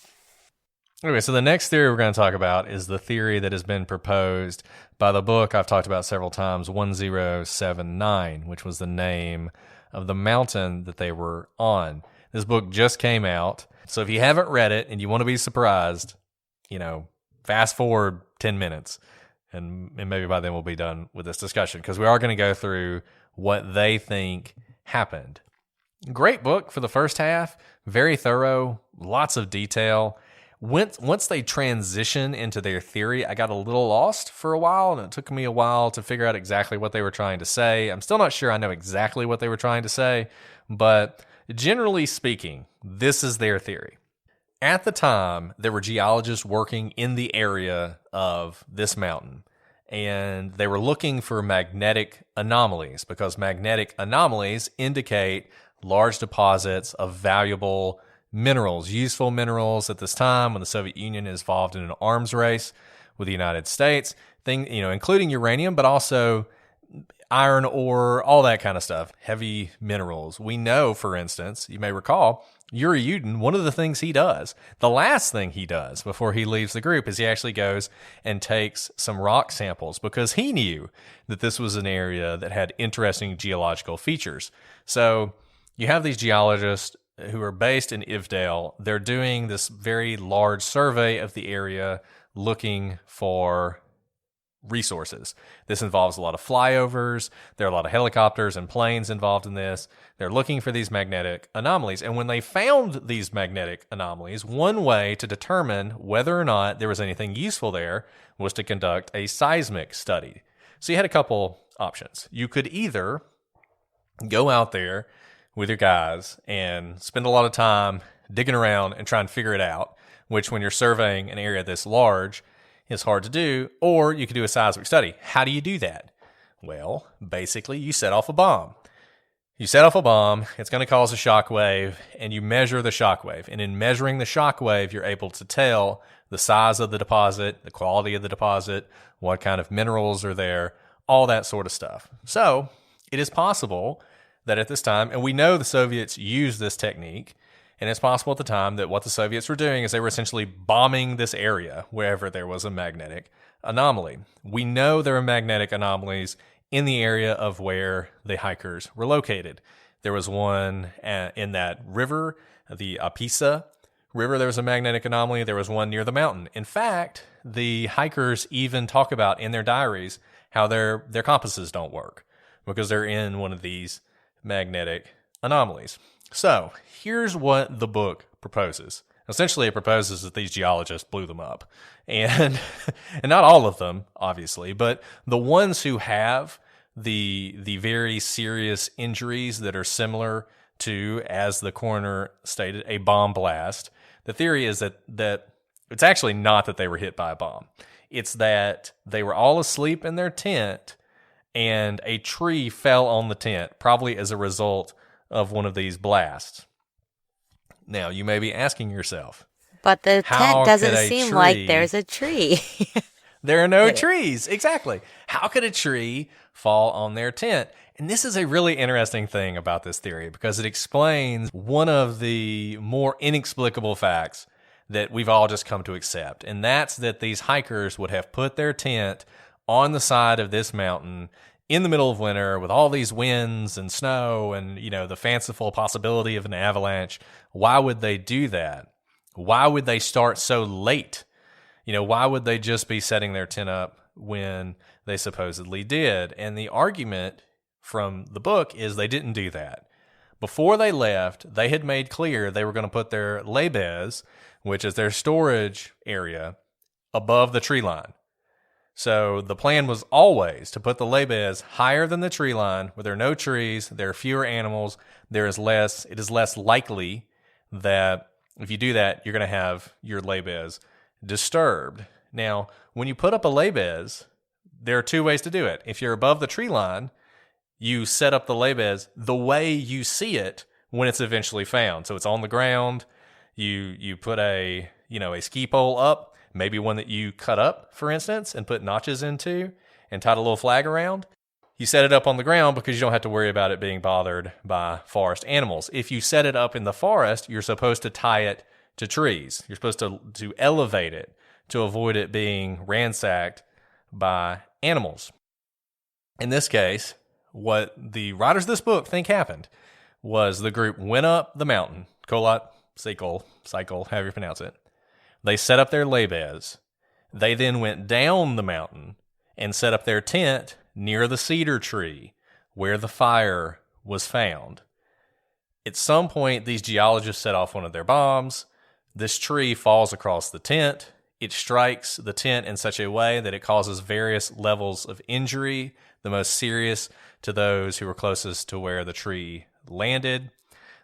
Anyway, so the next theory we're going to talk about is the theory that has been proposed by the book I've talked about several times, 1079, which was the name of the mountain that they were on. This book just came out, so if you haven't read it and you want to be surprised, fast forward 10 minutes, and maybe by then we'll be done with this discussion, because we are going to go through what they think happened. Great book for the first half, very thorough, lots of detail. Once they transition into their theory, I got a little lost for a while, and it took me a while to figure out exactly what they were trying to say. I'm still not sure I know exactly what they were trying to say, but generally speaking, this is their theory. At the time, there were geologists working in the area of this mountain, and they were looking for magnetic anomalies because magnetic anomalies indicate large deposits of valuable minerals, useful minerals at this time when the Soviet Union is involved in an arms race with the United States, including uranium, but also iron ore, all that kind of stuff, heavy minerals. We know, for instance, you may recall, Yuri Yudin, one of the things he does, the last thing he does before he leaves the group is he actually goes and takes some rock samples because he knew that this was an area that had interesting geological features. So you have these geologists who are based in Ivdale. They're doing this very large survey of the area looking for resources. This involves a lot of flyovers. There are a lot of helicopters and planes involved in this. They're looking for these magnetic anomalies. And when they found these magnetic anomalies, one way to determine whether or not there was anything useful there was to conduct a seismic study. So you had a couple options. You could either go out there with your guys and spend a lot of time digging around and trying to figure it out, which when you're surveying an area this large is hard to do, or you could do a seismic study. How do you do that? Well, basically you set off a bomb. You set off a bomb, it's going to cause a shock wave, and you measure the shock wave. And in measuring the shock wave, you're able to tell the size of the deposit, the quality of the deposit, what kind of minerals are there, all that sort of stuff. So it is possible that at this time, and we know the Soviets used this technique, and it's possible at the time that what the Soviets were doing is they were essentially bombing this area wherever there was a magnetic anomaly. We know there are magnetic anomalies in the area of where the hikers were located. There was one in that river, the Apisa River, there was a magnetic anomaly. There was one near the mountain. In fact, the hikers even talk about in their diaries how their compasses don't work because they're in one of these magnetic anomalies. So here's what the book proposes. Essentially, it proposes that these geologists blew them up. And not all of them, obviously, but the ones who have the very serious injuries that are similar to, as the coroner stated, a bomb blast. The theory is that it's actually not that they were hit by a bomb. It's that they were all asleep in their tent and a tree fell on the tent, probably as a result of one of these blasts. Now, you may be asking yourself, but the tent doesn't seem like there's a tree. There are no trees. Exactly. How could a tree fall on their tent? And this is a really interesting thing about this theory because it explains one of the more inexplicable facts that we've all just come to accept. And that's that these hikers would have put their tent on the side of this mountain in the middle of winter with all these winds and snow and, the fanciful possibility of an avalanche. Why would they do that? Why would they start so late? Why would they just be setting their tent up when they supposedly did? And the argument from the book is they didn't do that. Before they left, they had made clear they were going to put their laybeds, which is their storage area, above the tree line. So the plan was always to put the laybeds higher than the tree line, where there are no trees, there are fewer animals, it is less likely that if you do that, you're going to have your laybeds disturbed. Now, when you put up a laybeds, there are two ways to do it. If you're above the tree line, you set up the laybeds the way you see it when it's eventually found. So it's on the ground. You put a ski pole up, maybe one that you cut up, for instance, and put notches into and tied a little flag around. You set it up on the ground because you don't have to worry about it being bothered by forest animals. If you set it up in the forest, you're supposed to tie it to trees. You're supposed to elevate it to avoid it being ransacked by animals. In this case, what the writers of this book think happened was the group went up the mountain, Kholat Syakhl, however you pronounce it. They set up their laybeds. They then went down the mountain and set up their tent near the cedar tree where the fire was found. At some point, these geologists set off one of their bombs. This tree falls across the tent. It strikes the tent in such a way that it causes various levels of injury, the most serious to those who were closest to where the tree landed.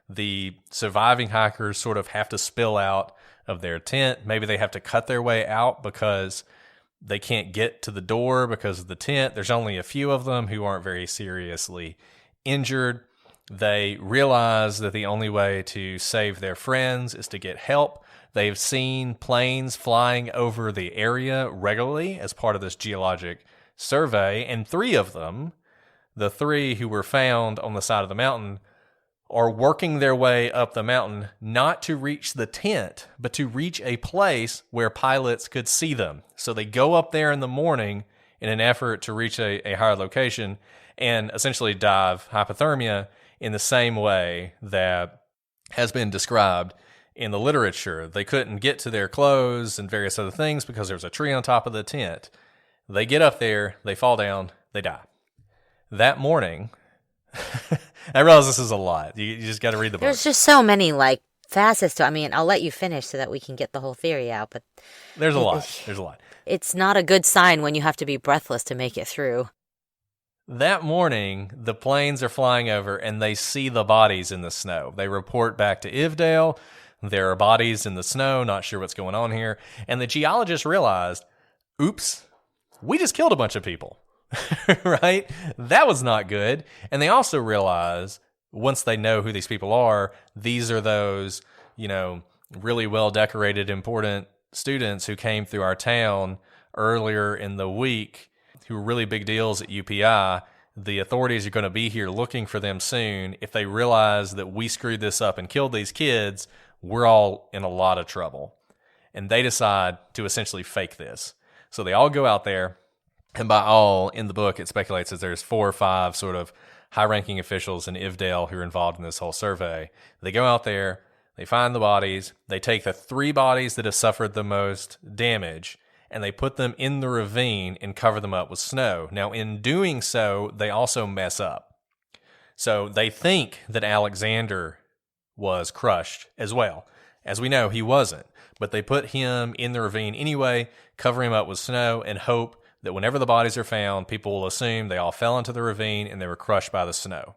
The surviving hikers sort of have to spill out of their tent. Maybe they have to cut their way out because they can't get to the door because of the tent. There's only a few of them who aren't very seriously injured. They realize that the only way to save their friends is to get help. They've seen planes flying over the area regularly as part of this geologic survey, and three of them, the three who were found on the side of the mountain, are working their way up the mountain, not to reach the tent, but to reach a place where pilots could see them. So they go up there in the morning in an effort to reach a higher location and essentially die of hypothermia in the same way that has been described in the literature. They couldn't get to their clothes and various other things because there was a tree on top of the tent. They get up there, they fall down, they die. That morning, I realize this is a lot. You just got to read the book. There's just so many facets to. I mean, I'll let you finish so that we can get the whole theory out. But there's a lot. There's a lot. It's not a good sign when you have to be breathless to make it through. That morning, the planes are flying over and they see the bodies in the snow. They report back to Ivdale. There are bodies in the snow, not sure what's going on here. And the geologists realized, oops, we just killed a bunch of people, right? That was not good. And they also realize, once they know who these people are, these are those, really well-decorated, important students who came through our town earlier in the week who were really big deals at UPI. The authorities are going to be here looking for them soon. If they realize that we screwed this up and killed these kids, we're all in a lot of trouble. And they decide to essentially fake this. So they all go out there, and by all, in the book, it speculates that there's 4 or 5 sort of high-ranking officials in Ivdale who are involved in this whole survey. They go out there, they find the bodies, they take the 3 bodies that have suffered the most damage, and they put them in the ravine and cover them up with snow. Now, in doing so, they also mess up. So they think that Alexander was crushed as well. As we know, he wasn't. But they put him in the ravine anyway, cover him up with snow, and hope that whenever the bodies are found, people will assume they all fell into the ravine and they were crushed by the snow.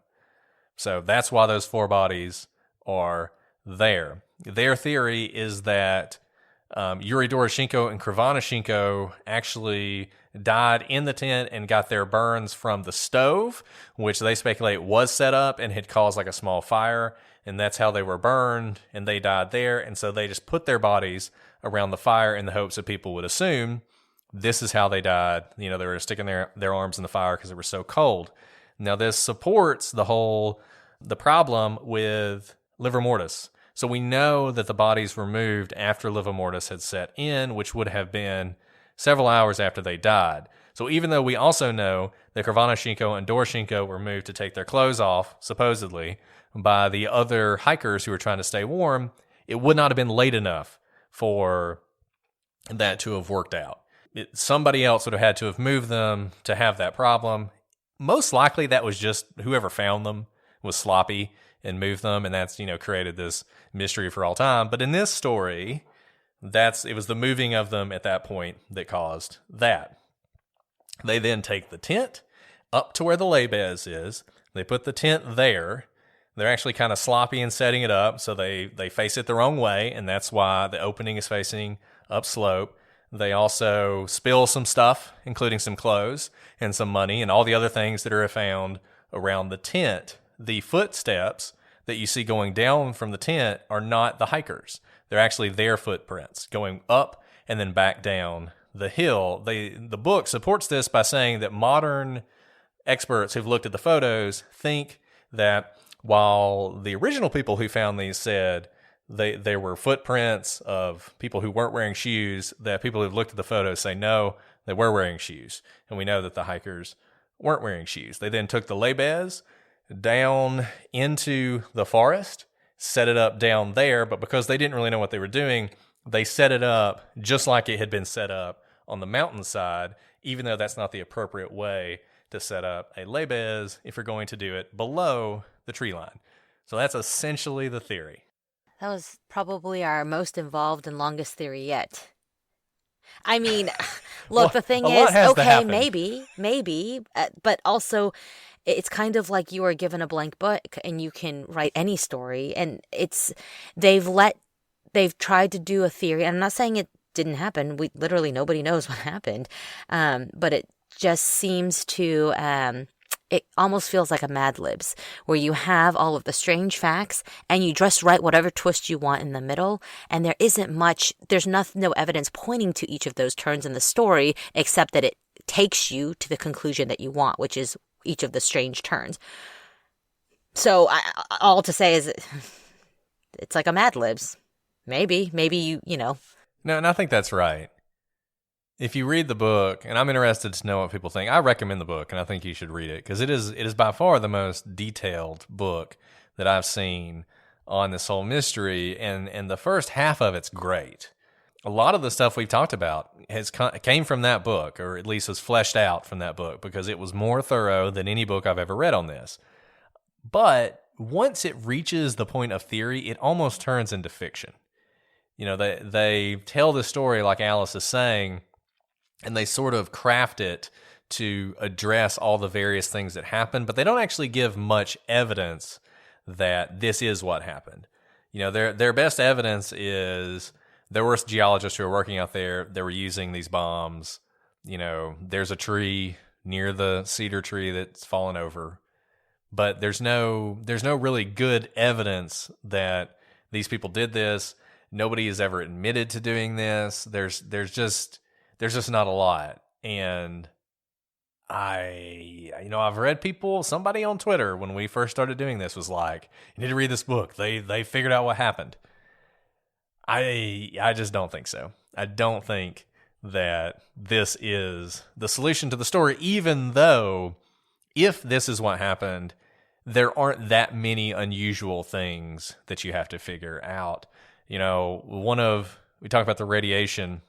So that's why those 4 bodies are there. Their theory is that Yuri Doroshenko and Krivonashenko actually died in the tent and got their burns from the stove, which they speculate was set up and had caused a small fire, and that's how they were burned, and they died there. And so they just put their bodies around the fire in the hopes that people would assume this is how they died. They were sticking their arms in the fire because it was so cold. Now, this supports the problem with livor mortis. So we know that the bodies were moved after livor mortis had set in, which would have been several hours after they died. So even though we also know that Krivonashenko and Doroshenko were moved to take their clothes off, supposedly, by the other hikers who were trying to stay warm, it would not have been late enough for that to have worked out. Somebody else would have had to have moved them to have that problem. Most likely that was just whoever found them was sloppy and moved them, and that's, created this mystery for all time. But in this story, it was the moving of them at that point that caused that. They then take the tent up to where the laybez is. They put the tent there. They're actually kind of sloppy in setting it up, so they face it the wrong way, and that's why the opening is facing upslope. They also spill some stuff, including some clothes and some money and all the other things that are found around the tent. The footsteps that you see going down from the tent are not the hikers. They're actually their footprints going up and then back down the hill. The book supports this by saying that modern experts who've looked at the photos think that while the original people who found these said they were footprints of people who weren't wearing shoes, that people who've looked at the photos say no, they were wearing shoes. And we know that the hikers weren't wearing shoes. They then took the laybez down into the forest, set it up down there, but because they didn't really know what they were doing, they set it up just like it had been set up on the mountainside, even though that's not the appropriate way to set up a laybez if you're going to do it below the tree line. So that's essentially the theory. That was probably our most involved and longest theory yet. I mean, look, the thing a lot is, has to okay, happen. maybe, but also it's kind of like you are given a blank book and you can write any story. And they've tried to do a theory. I'm not saying it didn't happen. Literally nobody knows what happened. But it just seems to, it almost feels like a Mad Libs, where you have all of the strange facts and you just write whatever twist you want in the middle. And there's no evidence pointing to each of those turns in the story, except that it takes you to the conclusion that you want, which is each of the strange turns. So all to say is it's like a Mad Libs. Maybe you know. No, and I think that's right. If you read the book, and I'm interested to know what people think, I recommend the book, and I think you should read it, because it is by far the most detailed book that I've seen on this whole mystery, and the first half of it's great. A lot of the stuff we've talked about came from that book, or at least was fleshed out from that book, because it was more thorough than any book I've ever read on this. But once it reaches the point of theory, it almost turns into fiction. You know, they tell the story like Alice is saying, and they sort of craft it to address all the various things that happen, but they don't actually give much evidence that this is what happened. You know, their best evidence is there were geologists who were working out there. They were using these bombs. You know, there's a tree near the cedar tree that's fallen over, but there's no really good evidence that these people did this. Nobody has ever admitted to doing this. There's just not a lot. And I've read somebody on Twitter when we first started doing this was like, you need to read this book. They figured out what happened. I just don't think so. I don't think that this is the solution to the story, even though if this is what happened, there aren't that many unusual things that you have to figure out. You know, we talk about the radiation.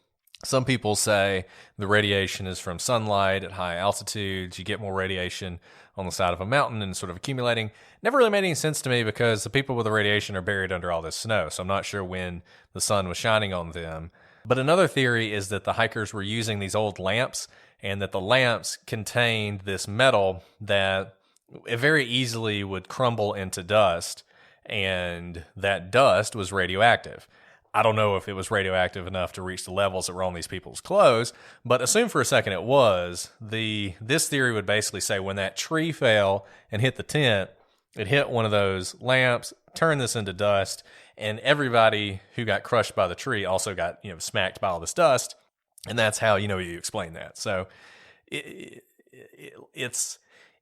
Some people say the radiation is from sunlight at high altitudes. You get more radiation on the side of a mountain and sort of accumulating. Never really made any sense to me because the people with the radiation are buried under all this snow. So I'm not sure when the sun was shining on them. But another theory is that the hikers were using these old lamps, and that the lamps contained this metal that it very easily would crumble into dust, and that dust was radioactive. I don't know if it was radioactive enough to reach the levels that were on these people's clothes, but assume for a second it was. This theory would basically say when that tree fell and hit the tent, it hit one of those lamps, turned this into dust, and everybody who got crushed by the tree also got smacked by all this dust, and that's how you explain that. So it's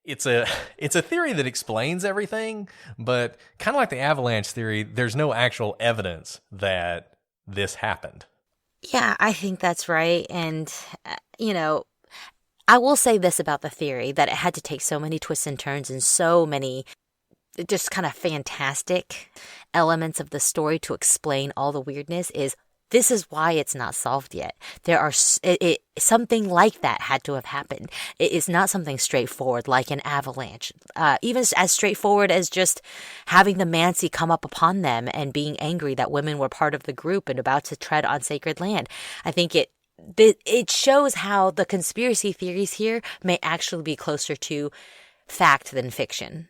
a theory that explains everything, but kind of like the avalanche theory, there's no actual evidence that this happened. Yeah, I think that's right. And, I will say this about the theory, that it had to take so many twists and turns and so many just kind of fantastic elements of the story to explain all the weirdness. This is why it's not solved yet. Something like that had to have happened. It is not something straightforward like an avalanche. Even as straightforward as just having the mansi come up upon them and being angry that women were part of the group and about to tread on sacred land. I think it shows how the conspiracy theories here may actually be closer to fact than fiction.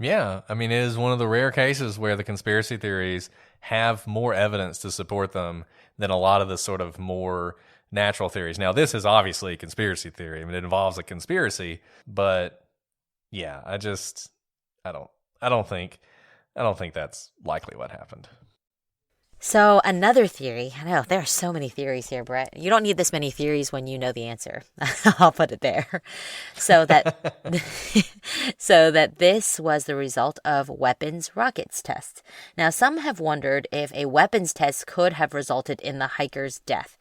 Yeah, I mean, it is one of the rare cases where the conspiracy theories have more evidence to support them than a lot of the sort of more natural theories. Now, this is obviously a conspiracy theory. I mean, it involves a conspiracy, but yeah, I don't think that's likely what happened. So another theory, I know there are so many theories here, Brett. You don't need this many theories when you know the answer. I'll put it there. So that this was the result of weapons rockets tests. Now, some have wondered if a weapons test could have resulted in the hiker's death.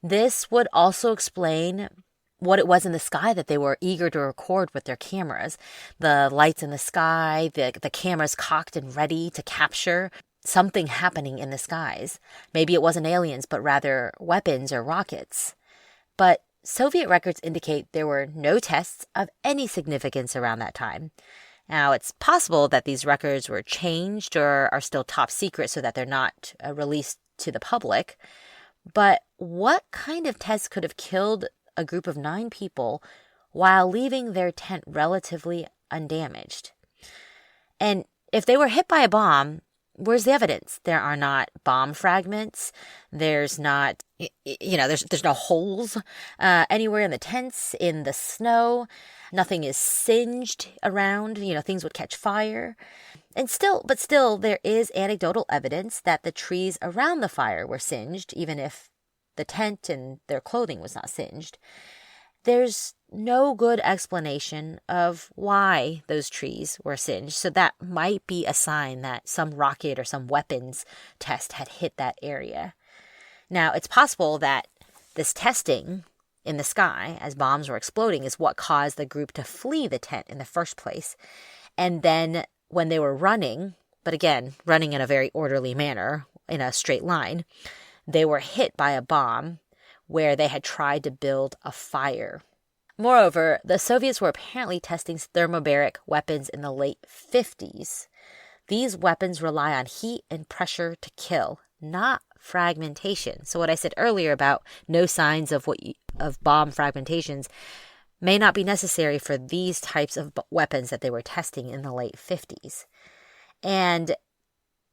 This would also explain what it was in the sky that they were eager to record with their cameras. The lights in the sky, the cameras cocked and ready to capture something happening in the skies. Maybe it wasn't aliens, but rather weapons or rockets. But Soviet records indicate there were no tests of any significance around that time. Now, it's possible that these records were changed or are still top secret so that they're not released to the public. But what kind of test could have killed a group of 9 people while leaving their tent relatively undamaged? And if they were hit by a bomb, where's the evidence? There are not bomb fragments. There's not, there's no holes anywhere in the tents, in the snow. Nothing is singed around, things would catch fire. But still, there is anecdotal evidence that the trees around the fire were singed, even if the tent and their clothing was not singed. There's no good explanation of why those trees were singed, so that might be a sign that some rocket or some weapons test had hit that area. Now, it's possible that this testing in the sky as bombs were exploding is what caused the group to flee the tent in the first place. And then when they were running, but again, running in a very orderly manner, in a straight line, they were hit by a bomb where they had tried to build a fire. Moreover, the Soviets were apparently testing thermobaric weapons in the late 50s. These weapons rely on heat and pressure to kill, not fragmentation. So what I said earlier about no signs of bomb fragmentations may not be necessary for these types of weapons that they were testing in the late 50s. And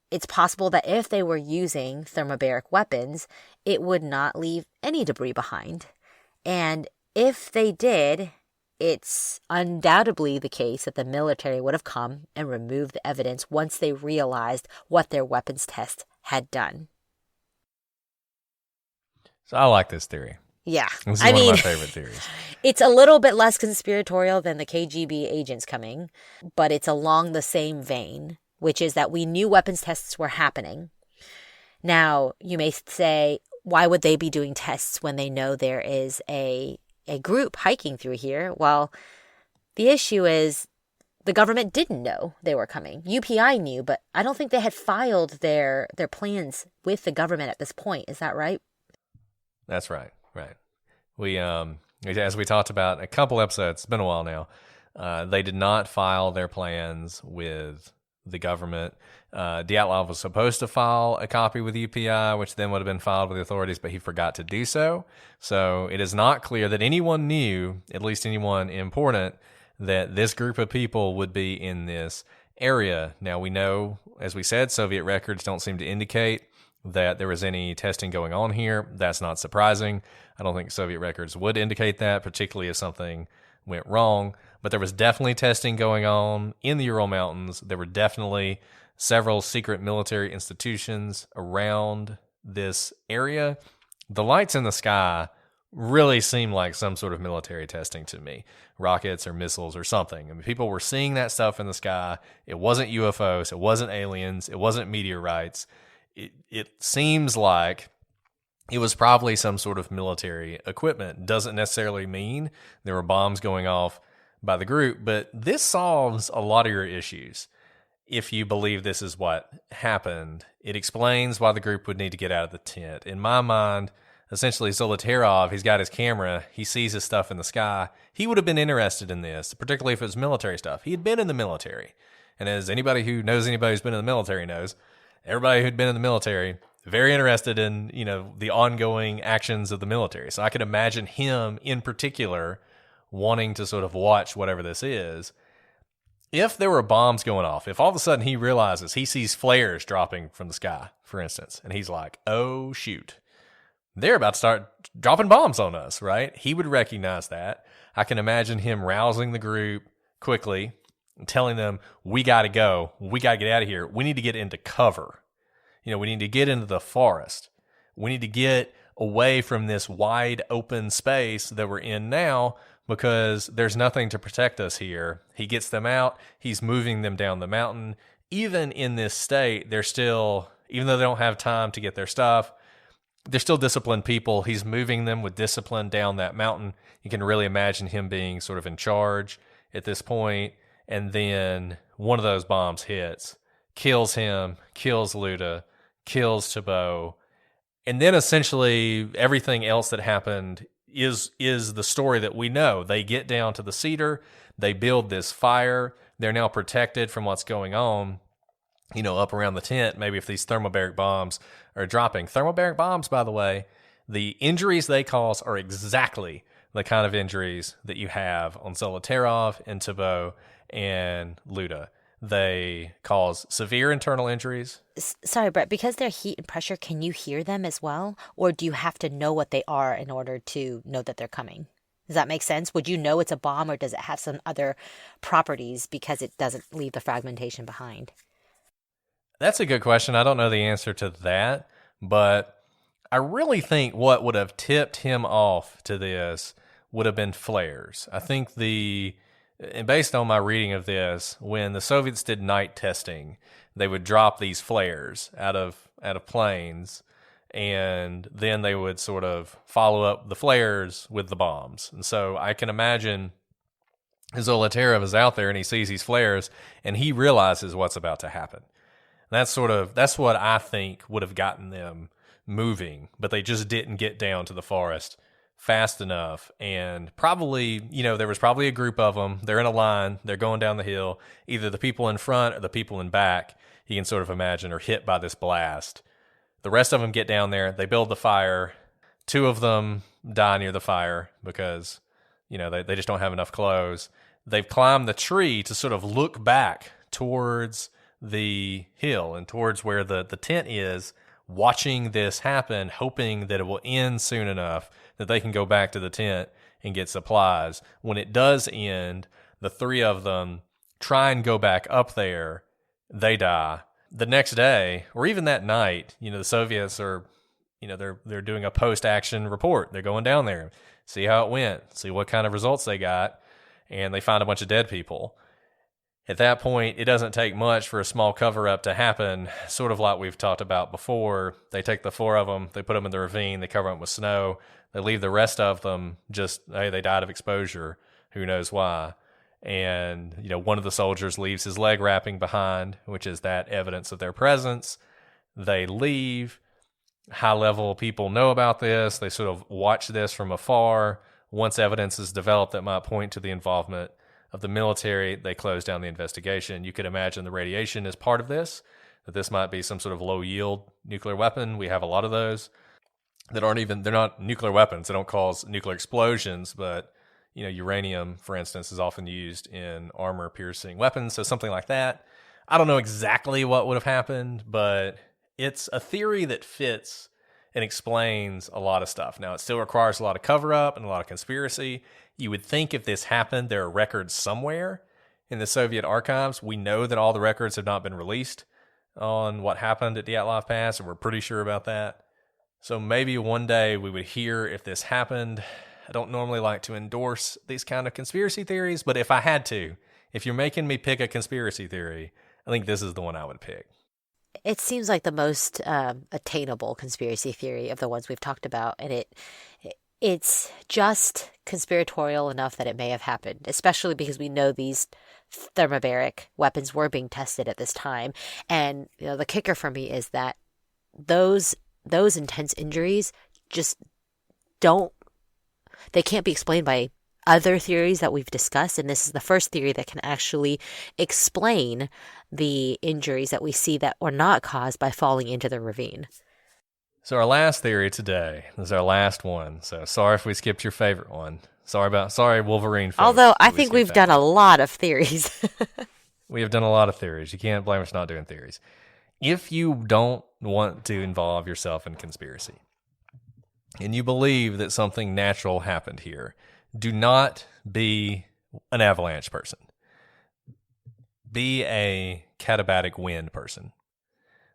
it's possible that if they were using thermobaric weapons, it would not leave any debris behind. And if they did, it's undoubtedly the case that the military would have come and removed the evidence once they realized what their weapons test had done. So I like this theory. Yeah. This is one of my favorite theories. It's a little bit less conspiratorial than the KGB agents coming, but it's along the same vein, which is that we knew weapons tests were happening. Now, you may say, why would they be doing tests when they know there is a group hiking through here? Well, the issue is the government didn't know they were coming. UPI knew, but I don't think they had filed their plans with the government at this point. Is that right? That's right. Right. We, as we talked about a couple episodes, it's been a while now, they did not file their plans with the government. Dyatlov was supposed to file a copy with UPI, which then would have been filed with the authorities, but he forgot to do so. So it is not clear that anyone knew, at least anyone important, that this group of people would be in this area. Now, we know, as we said, Soviet records don't seem to indicate that there was any testing going on here. That's not surprising. I don't think Soviet records would indicate that, particularly if something went wrong. But there was definitely testing going on in the Ural Mountains. There were definitely several secret military institutions around this area. The lights in the sky really seem like some sort of military testing to me. Rockets or missiles or something. I mean, people were seeing that stuff in the sky. It wasn't UFOs. It wasn't aliens. It wasn't meteorites. It seems like it was probably some sort of military equipment. Doesn't necessarily mean there were bombs going off by the group, but this solves a lot of your issues. If you believe this is what happened, it explains why the group would need to get out of the tent. In my mind, essentially Zolotarov, he's got his camera, he sees his stuff in the sky. He would have been interested in this, particularly if it was military stuff. He had been in the military. And as anybody who knows anybody who's been in the military knows, everybody who'd been in the military, very interested in, the ongoing actions of the military. So I could imagine him in particular wanting to sort of watch whatever this is. If there were bombs going off, if all of a sudden he realizes he sees flares dropping from the sky, for instance, and he's like, oh, shoot, they're about to start dropping bombs on us, right? He would recognize that. I can imagine him rousing the group quickly and telling them, we got to go. We got to get out of here. We need to get into cover. We need to get into the forest. We need to get away from this wide open space that we're in now, because there's nothing to protect us here. He gets them out. He's moving them down the mountain. Even in this state, they're still, even though they don't have time to get their stuff, they're still disciplined people. He's moving them with discipline down that mountain. You can really imagine him being sort of in charge at this point. And then one of those bombs hits, kills him, kills Luda, kills Chabot. And then essentially everything else that happened is the story that we know. They get down to the cedar, they build this fire, they're now protected from what's going on, up around the tent, maybe if these thermobaric bombs are dropping. Thermobaric bombs, by the way, the injuries they cause are exactly the kind of injuries that you have on Zolotarov and Thibault and Luda. They cause severe internal injuries. Sorry, Brett, because they're heat and pressure, can you hear them as well? Or do you have to know what they are in order to know that they're coming? Does that make sense? Would you know it's a bomb, or does it have some other properties because it doesn't leave the fragmentation behind? That's a good question. I don't know the answer to that, but I really think what would have tipped him off to this would have been flares. I think and based on my reading of this, when the Soviets did night testing, they would drop these flares out of planes, and then they would sort of follow up the flares with the bombs. And so I can imagine Zolotarov is out there and he sees these flares and he realizes what's about to happen. That's what I think would have gotten them moving, but they just didn't get down to the forest fast enough. And probably, there was probably a group of them. They're in a line. They're going down the hill. Either the people in front or the people in back, you can sort of imagine, are hit by this blast. The rest of them get down there. They build the fire. 2 of them die near the fire because, they just don't have enough clothes. They've climbed the tree to sort of look back towards the hill and towards where the tent is, watching this happen, hoping that it will end soon enough that they can go back to the tent and get supplies. When it does end, the 3 of them try and go back up there. They die. The next day, or even that night, the Soviets are, they're doing a post-action report. They're going down there, see how it went, see what kind of results they got, and they find a bunch of dead people. At that point, it doesn't take much for a small cover-up to happen, sort of like we've talked about before. They take the 4 of them, they put them in the ravine, they cover them with snow, they leave the rest of them just, hey, they died of exposure, who knows why. And, one of the soldiers leaves his leg wrapping behind, which is that evidence of their presence. They leave. High-level people know about this. They sort of watch this from afar. Once evidence is developed that might point to the involvement of the military, they close down the investigation. You could imagine the radiation is part of this, that this might be some sort of low-yield nuclear weapon. We have a lot of those that they're not nuclear weapons. They don't cause nuclear explosions, but uranium, for instance, is often used in armor-piercing weapons, so something like that. I don't know exactly what would have happened, but it's a theory that fits and explains a lot of stuff. Now, it still requires a lot of cover-up and a lot of conspiracy. You would think if this happened, there are records somewhere in the Soviet archives. We know that all the records have not been released on what happened at Dyatlov Pass, and we're pretty sure about that. So maybe one day we would hear if this happened. I don't normally like to endorse these kind of conspiracy theories, but if I had to, if you're making me pick a conspiracy theory, I think this is the one I would pick. It seems like the most attainable conspiracy theory of the ones we've talked about, and it's just conspiratorial enough that it may have happened, especially because we know these thermobaric weapons were being tested at this time. And the kicker for me is that those intense injuries just they can't be explained by other theories that we've discussed, and this is the first theory that can actually explain the injuries that we see that were not caused by falling into the ravine. So our last theory today is our last one. So sorry if we skipped your favorite one. Sorry, Wolverine folks. Although I think we've done a lot of theories. We have done a lot of theories. You can't blame us not doing theories. If you don't want to involve yourself in conspiracy, and you believe that something natural happened here, do not be an avalanche person. Be a katabatic wind person.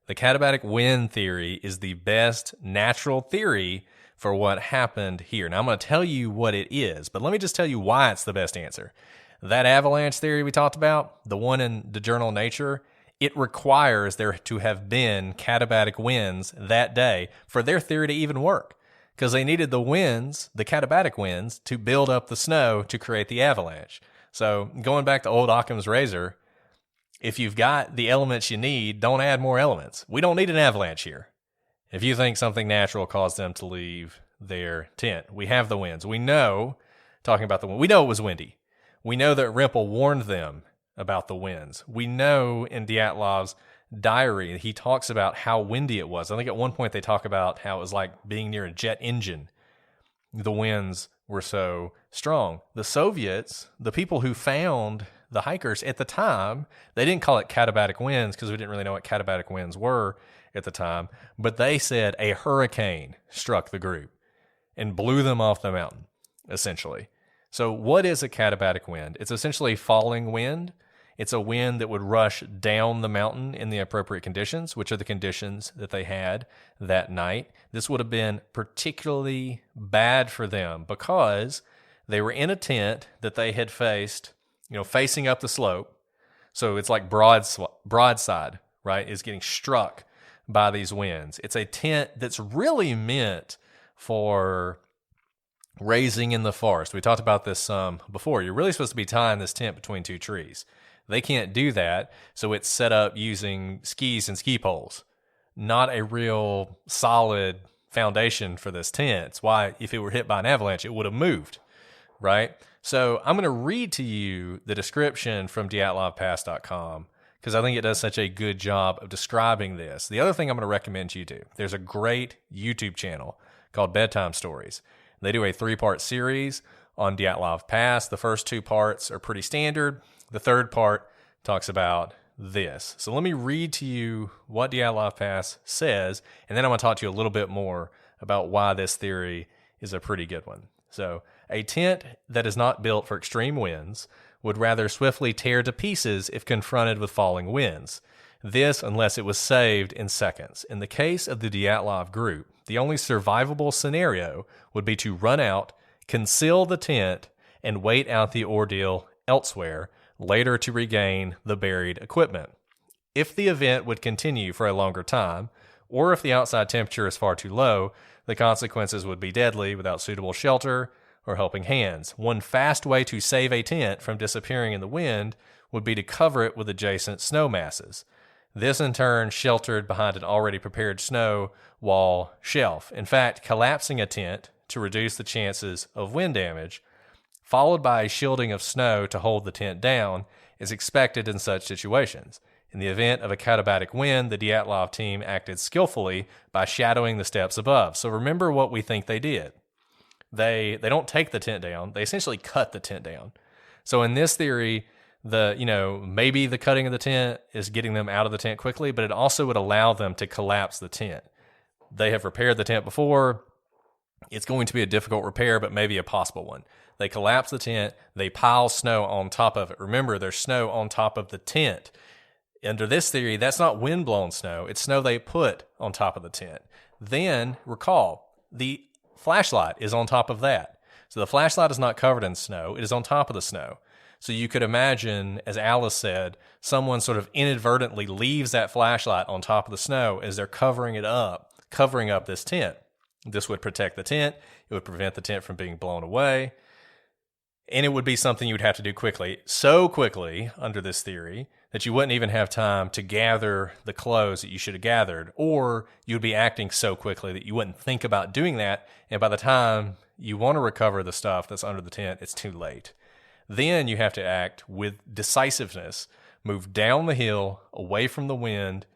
The katabatic wind theory is the best natural theory for what happened here. Now, I'm going to tell you what it is, but let me just tell you why it's the best answer. That avalanche theory we talked about, the one in the journal Nature, it requires there to have been katabatic winds that day for their theory to even work, because they needed the winds, the katabatic winds, to build up the snow to create the avalanche. So going back to old Occam's razor, if you've got the elements you need, don't add more elements. We don't need an avalanche here. If you think something natural caused them to leave their tent, we have the winds. We know, talking about the wind, we know it was windy. We know that Rimple warned them about the winds. We know in Dyatlov's diary, he talks about how windy it was. I think at one point they talk about how it was like being near a jet engine. The winds were so strong. The Soviets, the people who found the hikers at the time, they didn't call it katabatic winds because we didn't really know what katabatic winds were at the time, but they said a hurricane struck the group and blew them off the mountain, essentially. So what is a katabatic wind? It's essentially falling wind. It's a wind that would rush down the mountain in the appropriate conditions, which are the conditions that they had that night. This would have been particularly bad for them because they were in a tent that they had faced, facing up the slope. So it's like broadside, right, is getting struck by these winds. It's a tent that's really meant for raising in the forest. We talked about this before. You're really supposed to be tying this tent between two trees. They can't do that, so it's set up using skis and ski poles. Not a real solid foundation for this tent. It's why if it were hit by an avalanche, it would have moved, right? So I'm going to read to you the description from dyatlovpass.com because I think it does such a good job of describing this. The other thing I'm going to recommend you do, there's a great YouTube channel called Bedtime Stories. They do a 3-part series on Dyatlov Pass. The first 2 parts are pretty standard. The third part talks about this. So let me read to you what Dyatlov Pass says, and then I'm going to talk to you a little bit more about why this theory is a pretty good one. So, a tent that is not built for extreme winds would rather swiftly tear to pieces if confronted with falling winds. This, unless it was saved in seconds. In the case of the Dyatlov group, the only survivable scenario would be to run out, conceal the tent, and wait out the ordeal elsewhere, later to regain the buried equipment. If the event would continue for a longer time, or if the outside temperature is far too low, the consequences would be deadly without suitable shelter or helping hands. One fast way to save a tent from disappearing in the wind would be to cover it with adjacent snow masses. This in turn sheltered behind an already prepared snow wall shelf. In fact, collapsing a tent to reduce the chances of wind damage, followed by a shielding of snow to hold the tent down, is expected in such situations. In the event of a katabatic wind, the Dyatlov team acted skillfully by shadowing the steps above. So remember what we think they did. They don't take the tent down. They essentially cut the tent down. So in this theory, maybe the cutting of the tent is getting them out of the tent quickly, but it also would allow them to collapse the tent. They have repaired the tent before. It's going to be a difficult repair, but maybe a possible one. They collapse the tent. They pile snow on top of it. Remember, there's snow on top of the tent. Under this theory, that's not wind-blown snow. It's snow they put on top of the tent. Then, recall, the flashlight is on top of that. So the flashlight is not covered in snow. It is on top of the snow. So you could imagine, as Alice said, someone sort of inadvertently leaves that flashlight on top of the snow as they're covering up this tent. This would protect the tent. It would prevent the tent from being blown away. And it would be something you would have to do quickly. So quickly, under this theory, that you wouldn't even have time to gather the clothes that you should have gathered. Or you'd be acting so quickly that you wouldn't think about doing that. And by the time you want to recover the stuff that's under the tent, it's too late. Then you have to act with decisiveness, move down the hill, away from the wind,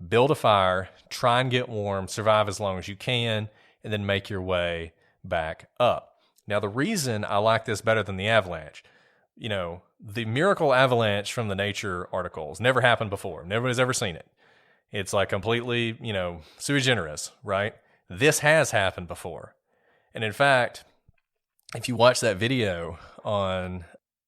build a fire, try and get warm, survive as long as you can, and then make your way back up. Now, the reason I like this better than the avalanche, the miracle avalanche from the Nature articles never happened before. Nobody's ever seen it. It's like completely, sui generis, right? This has happened before. And in fact, if you watch that video on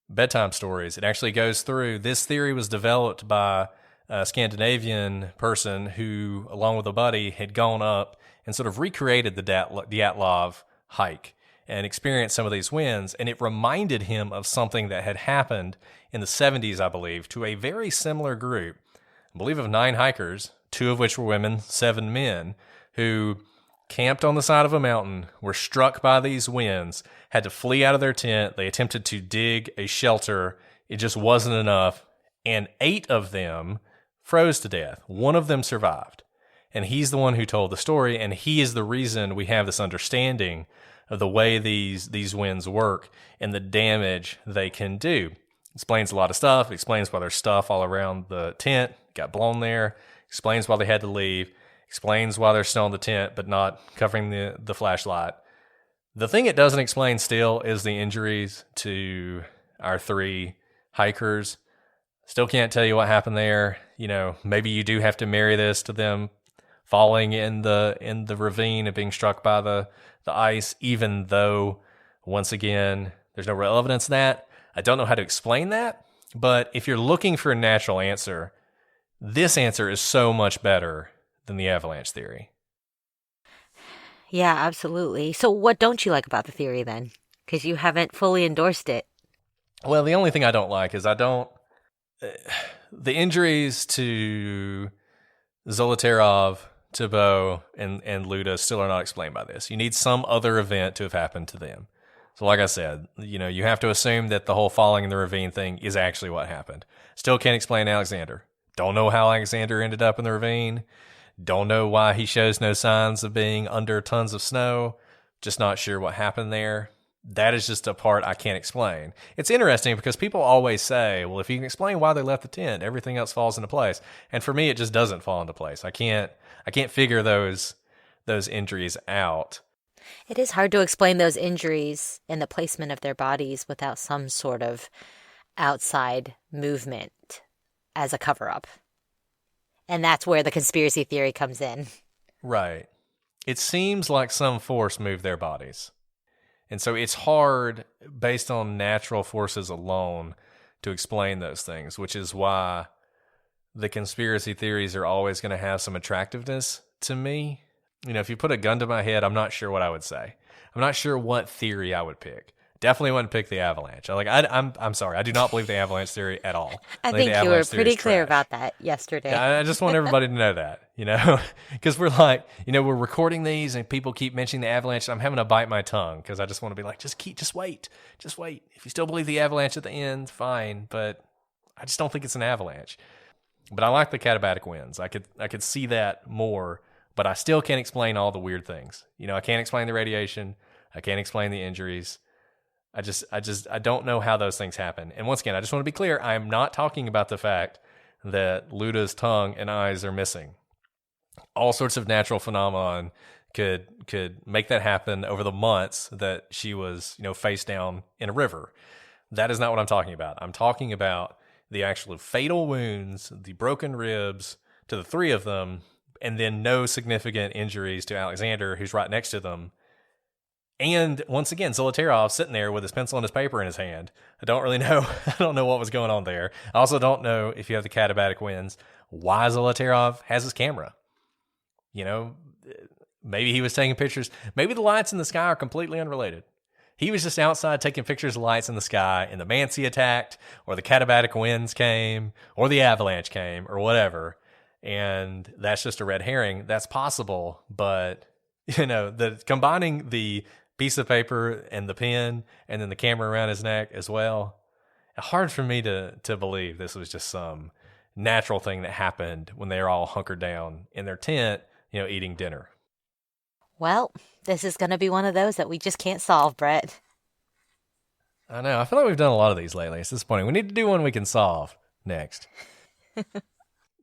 Bedtime Stories, it actually goes through, this theory was developed by a Scandinavian person who, along with a buddy, had gone up and sort of recreated the Dyatlov hike and experienced some of these winds, and it reminded him of something that had happened in the 70s, I believe, to a very similar group, I believe of 9 hikers, 2 of which were women, 7 men, who camped on the side of a mountain, were struck by these winds, had to flee out of their tent. They attempted to dig a shelter. It just wasn't enough, and 8 of them froze to death. 1 of them survived, and he's the one who told the story, and he is the reason we have this understanding of the way these winds work and the damage they can do. Explains a lot of stuff. Explains why there's stuff all around the tent, got blown there. Explains why they had to leave. Explains why they're still in the tent, but not covering the flashlight. The thing it doesn't explain still is the injuries to our 3 hikers. Still can't tell you what happened there. Maybe you do have to marry this to them falling in the ravine and being struck by the ice, even though, once again, there's no real evidence of that. I don't know how to explain that, but if you're looking for a natural answer, this answer is so much better than the avalanche theory. Yeah, absolutely. So what don't you like about the theory then? Because you haven't fully endorsed it. Well, the only thing I don't like is the injuries to Zolotarov, Thibault, and Luda still are not explained by this. You need some other event to have happened to them. So like I said, you have to assume that the whole falling in the ravine thing is actually what happened. Still can't explain Alexander. Don't know how Alexander ended up in the ravine. Don't know why he shows no signs of being under tons of snow. Just not sure what happened there. That is just a part I can't explain. It's interesting because people always say, well, if you can explain why they left the tent, everything else falls into place. And for me, it just doesn't fall into place. I can't figure those injuries out. It is hard to explain those injuries and the placement of their bodies without some sort of outside movement as a cover-up. And that's where the conspiracy theory comes in. Right. It seems like some force moved their bodies. And so it's hard, based on natural forces alone, to explain those things, which is why the conspiracy theories are always going to have some attractiveness to me. If you put a gun to my head, I'm not sure what I would say. I'm not sure what theory I would pick. Definitely wouldn't pick the avalanche. I'm sorry. I do not believe the avalanche theory at all. I think you were pretty clear about that yesterday. Yeah, I just want everybody to know that, because we're like, we're recording these and people keep mentioning the avalanche. I'm having to bite my tongue because I just want to be like, just wait. If you still believe the avalanche at the end, fine. But I just don't think it's an avalanche. But I like the katabatic winds. I could see that more, but I still can't explain all the weird things. I can't explain the radiation. I can't explain the injuries. I don't know how those things happen. And once again, I just want to be clear. I am not talking about the fact that Luda's tongue and eyes are missing. All sorts of natural phenomenon could make that happen over the months that she was, face down in a river. That is not what I'm talking about. I'm talking about the actual fatal wounds, the broken ribs to the 3 of them, and then no significant injuries to Alexander, who's right next to them. And once again, Zolotarov sitting there with his pencil and his paper in his hand. I don't really know. I don't know what was going on there. I also don't know, if you have the katabatic winds, why Zolotarov has his camera. Maybe he was taking pictures. Maybe the lights in the sky are completely unrelated. He was just outside taking pictures of lights in the sky, and the mansi attacked, or the katabatic winds came, or the avalanche came, or whatever. And that's just a red herring. That's possible, but combining the piece of paper and the pen and then the camera around his neck as well, hard for me to believe this was just some natural thing that happened when they were all hunkered down in their tent, eating dinner. Well, this is going to be one of those that we just can't solve, Brett. I know. I feel like we've done a lot of these lately. It's disappointing. We need to do one we can solve next.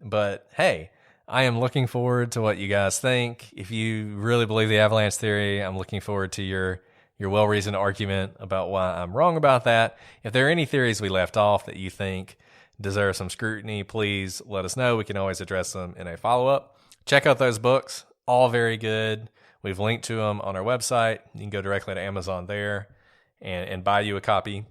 But hey, I am looking forward to what you guys think. If you really believe the avalanche theory, I'm looking forward to your well-reasoned argument about why I'm wrong about that. If there are any theories we left off that you think deserve some scrutiny, please let us know. We can always address them in a follow-up. Check out those books. All very good. We've linked to them on our website. You can go directly to Amazon there and buy you a copy.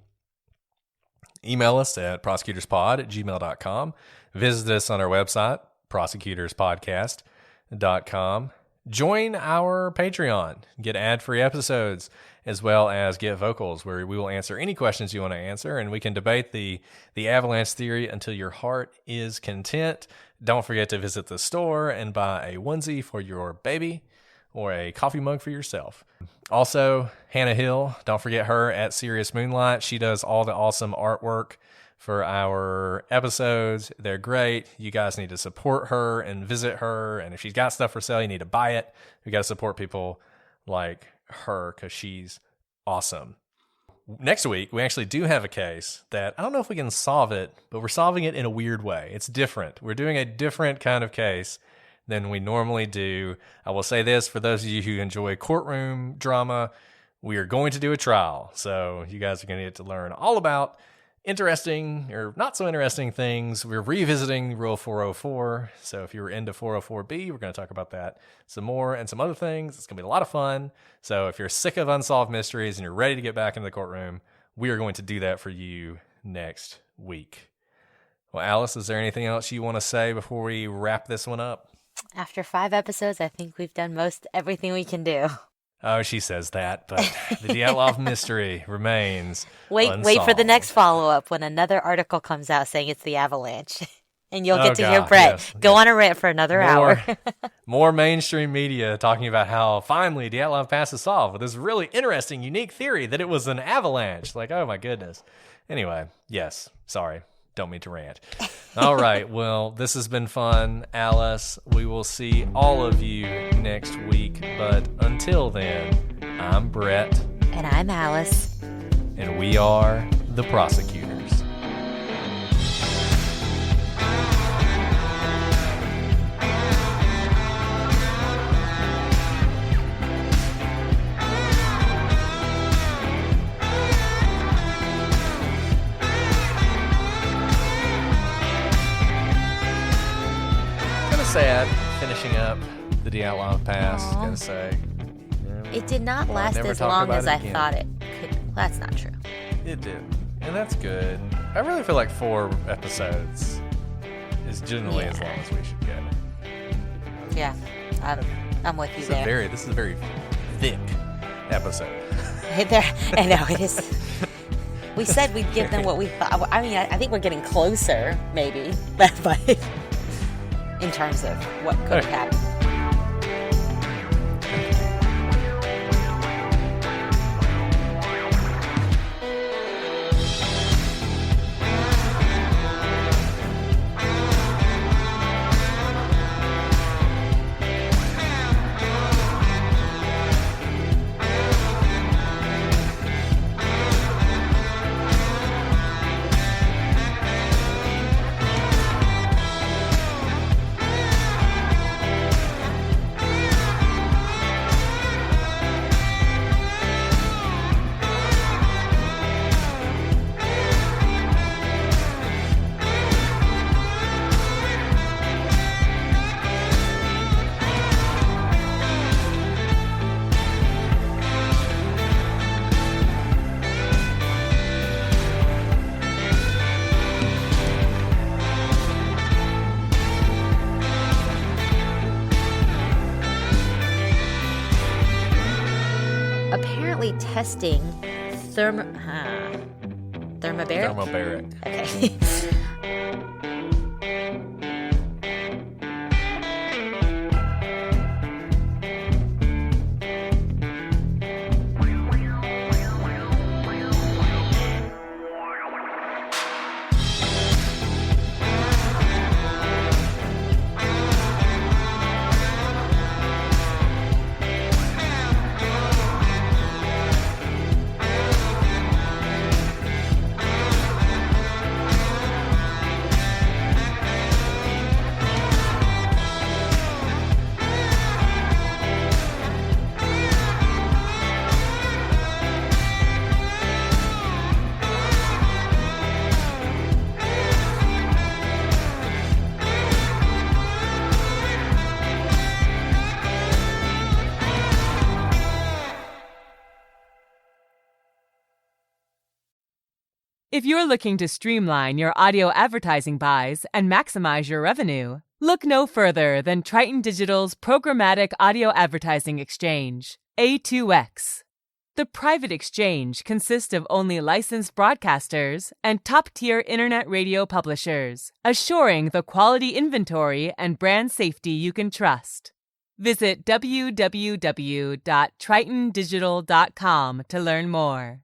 Email us at prosecutorspod@gmail.com. Visit us on our website, prosecutorspodcast.com. Join our Patreon. Get ad-free episodes as well as get vocals where we will answer any questions you want to answer, and we can debate the avalanche theory until your heart is content. Don't forget to visit the store and buy a onesie for your baby or a coffee mug for yourself. Also, Hannah Hill, don't forget her at Serious Moonlight. She does all the awesome artwork for our episodes. They're great. You guys need to support her and visit her. And if she's got stuff for sale, you need to buy it. We got to support people like her because she's awesome. next week, we actually do have a case that I don't know if we can solve it, but we're solving it in a weird way. It's different. We're doing a different kind of case than we normally do. I will say this, for those of you who enjoy courtroom drama, we are going to do a trial. So you guys are going to get to learn all about interesting or not so interesting things. We're revisiting Rule 404. So if you were into 404B, we're going to talk about that some more and some other things. It's going to be a lot of fun. So if you're sick of unsolved mysteries and you're ready to get back into the courtroom, we are going to do that for you next week. Well, Alice, is there anything else you want to say before we wrap this one up? After 5 episodes, I think we've done most everything we can do. Oh, she says that, but the Dyatlov mystery remains unsolved. Wait for the next follow-up when another article comes out saying it's the avalanche. And you'll get to hear Brett go on a rant for another hour. More mainstream media talking about how finally Dyatlov Pass is solved with this really interesting, unique theory that it was an avalanche. Like, oh my goodness. Anyway, yes, sorry. Don't mean to rant. All right. Well, this has been fun, Alice. We will see all of you next week. But until then, I'm Brett. And I'm Alice. And we are the prosecutors. Sad finishing up the Dyatlov Pass. Gonna say it did not last as long as I thought it could. Well, that's not true. It did, and that's good. I really feel like 4 episodes is generally as long as we should get. Yeah, I'm with you there. This is a very thick episode. I know it is. We said we'd give them what we thought. I mean, I think we're getting closer, maybe, but in terms of what could happen. Testing thermobaric? Thermobaric. Okay. If you're looking to streamline your audio advertising buys and maximize your revenue, look no further than Triton Digital's programmatic audio advertising exchange, A2X. The private exchange consists of only licensed broadcasters and top-tier internet radio publishers, assuring the quality inventory and brand safety you can trust. Visit www.tritondigital.com to learn more.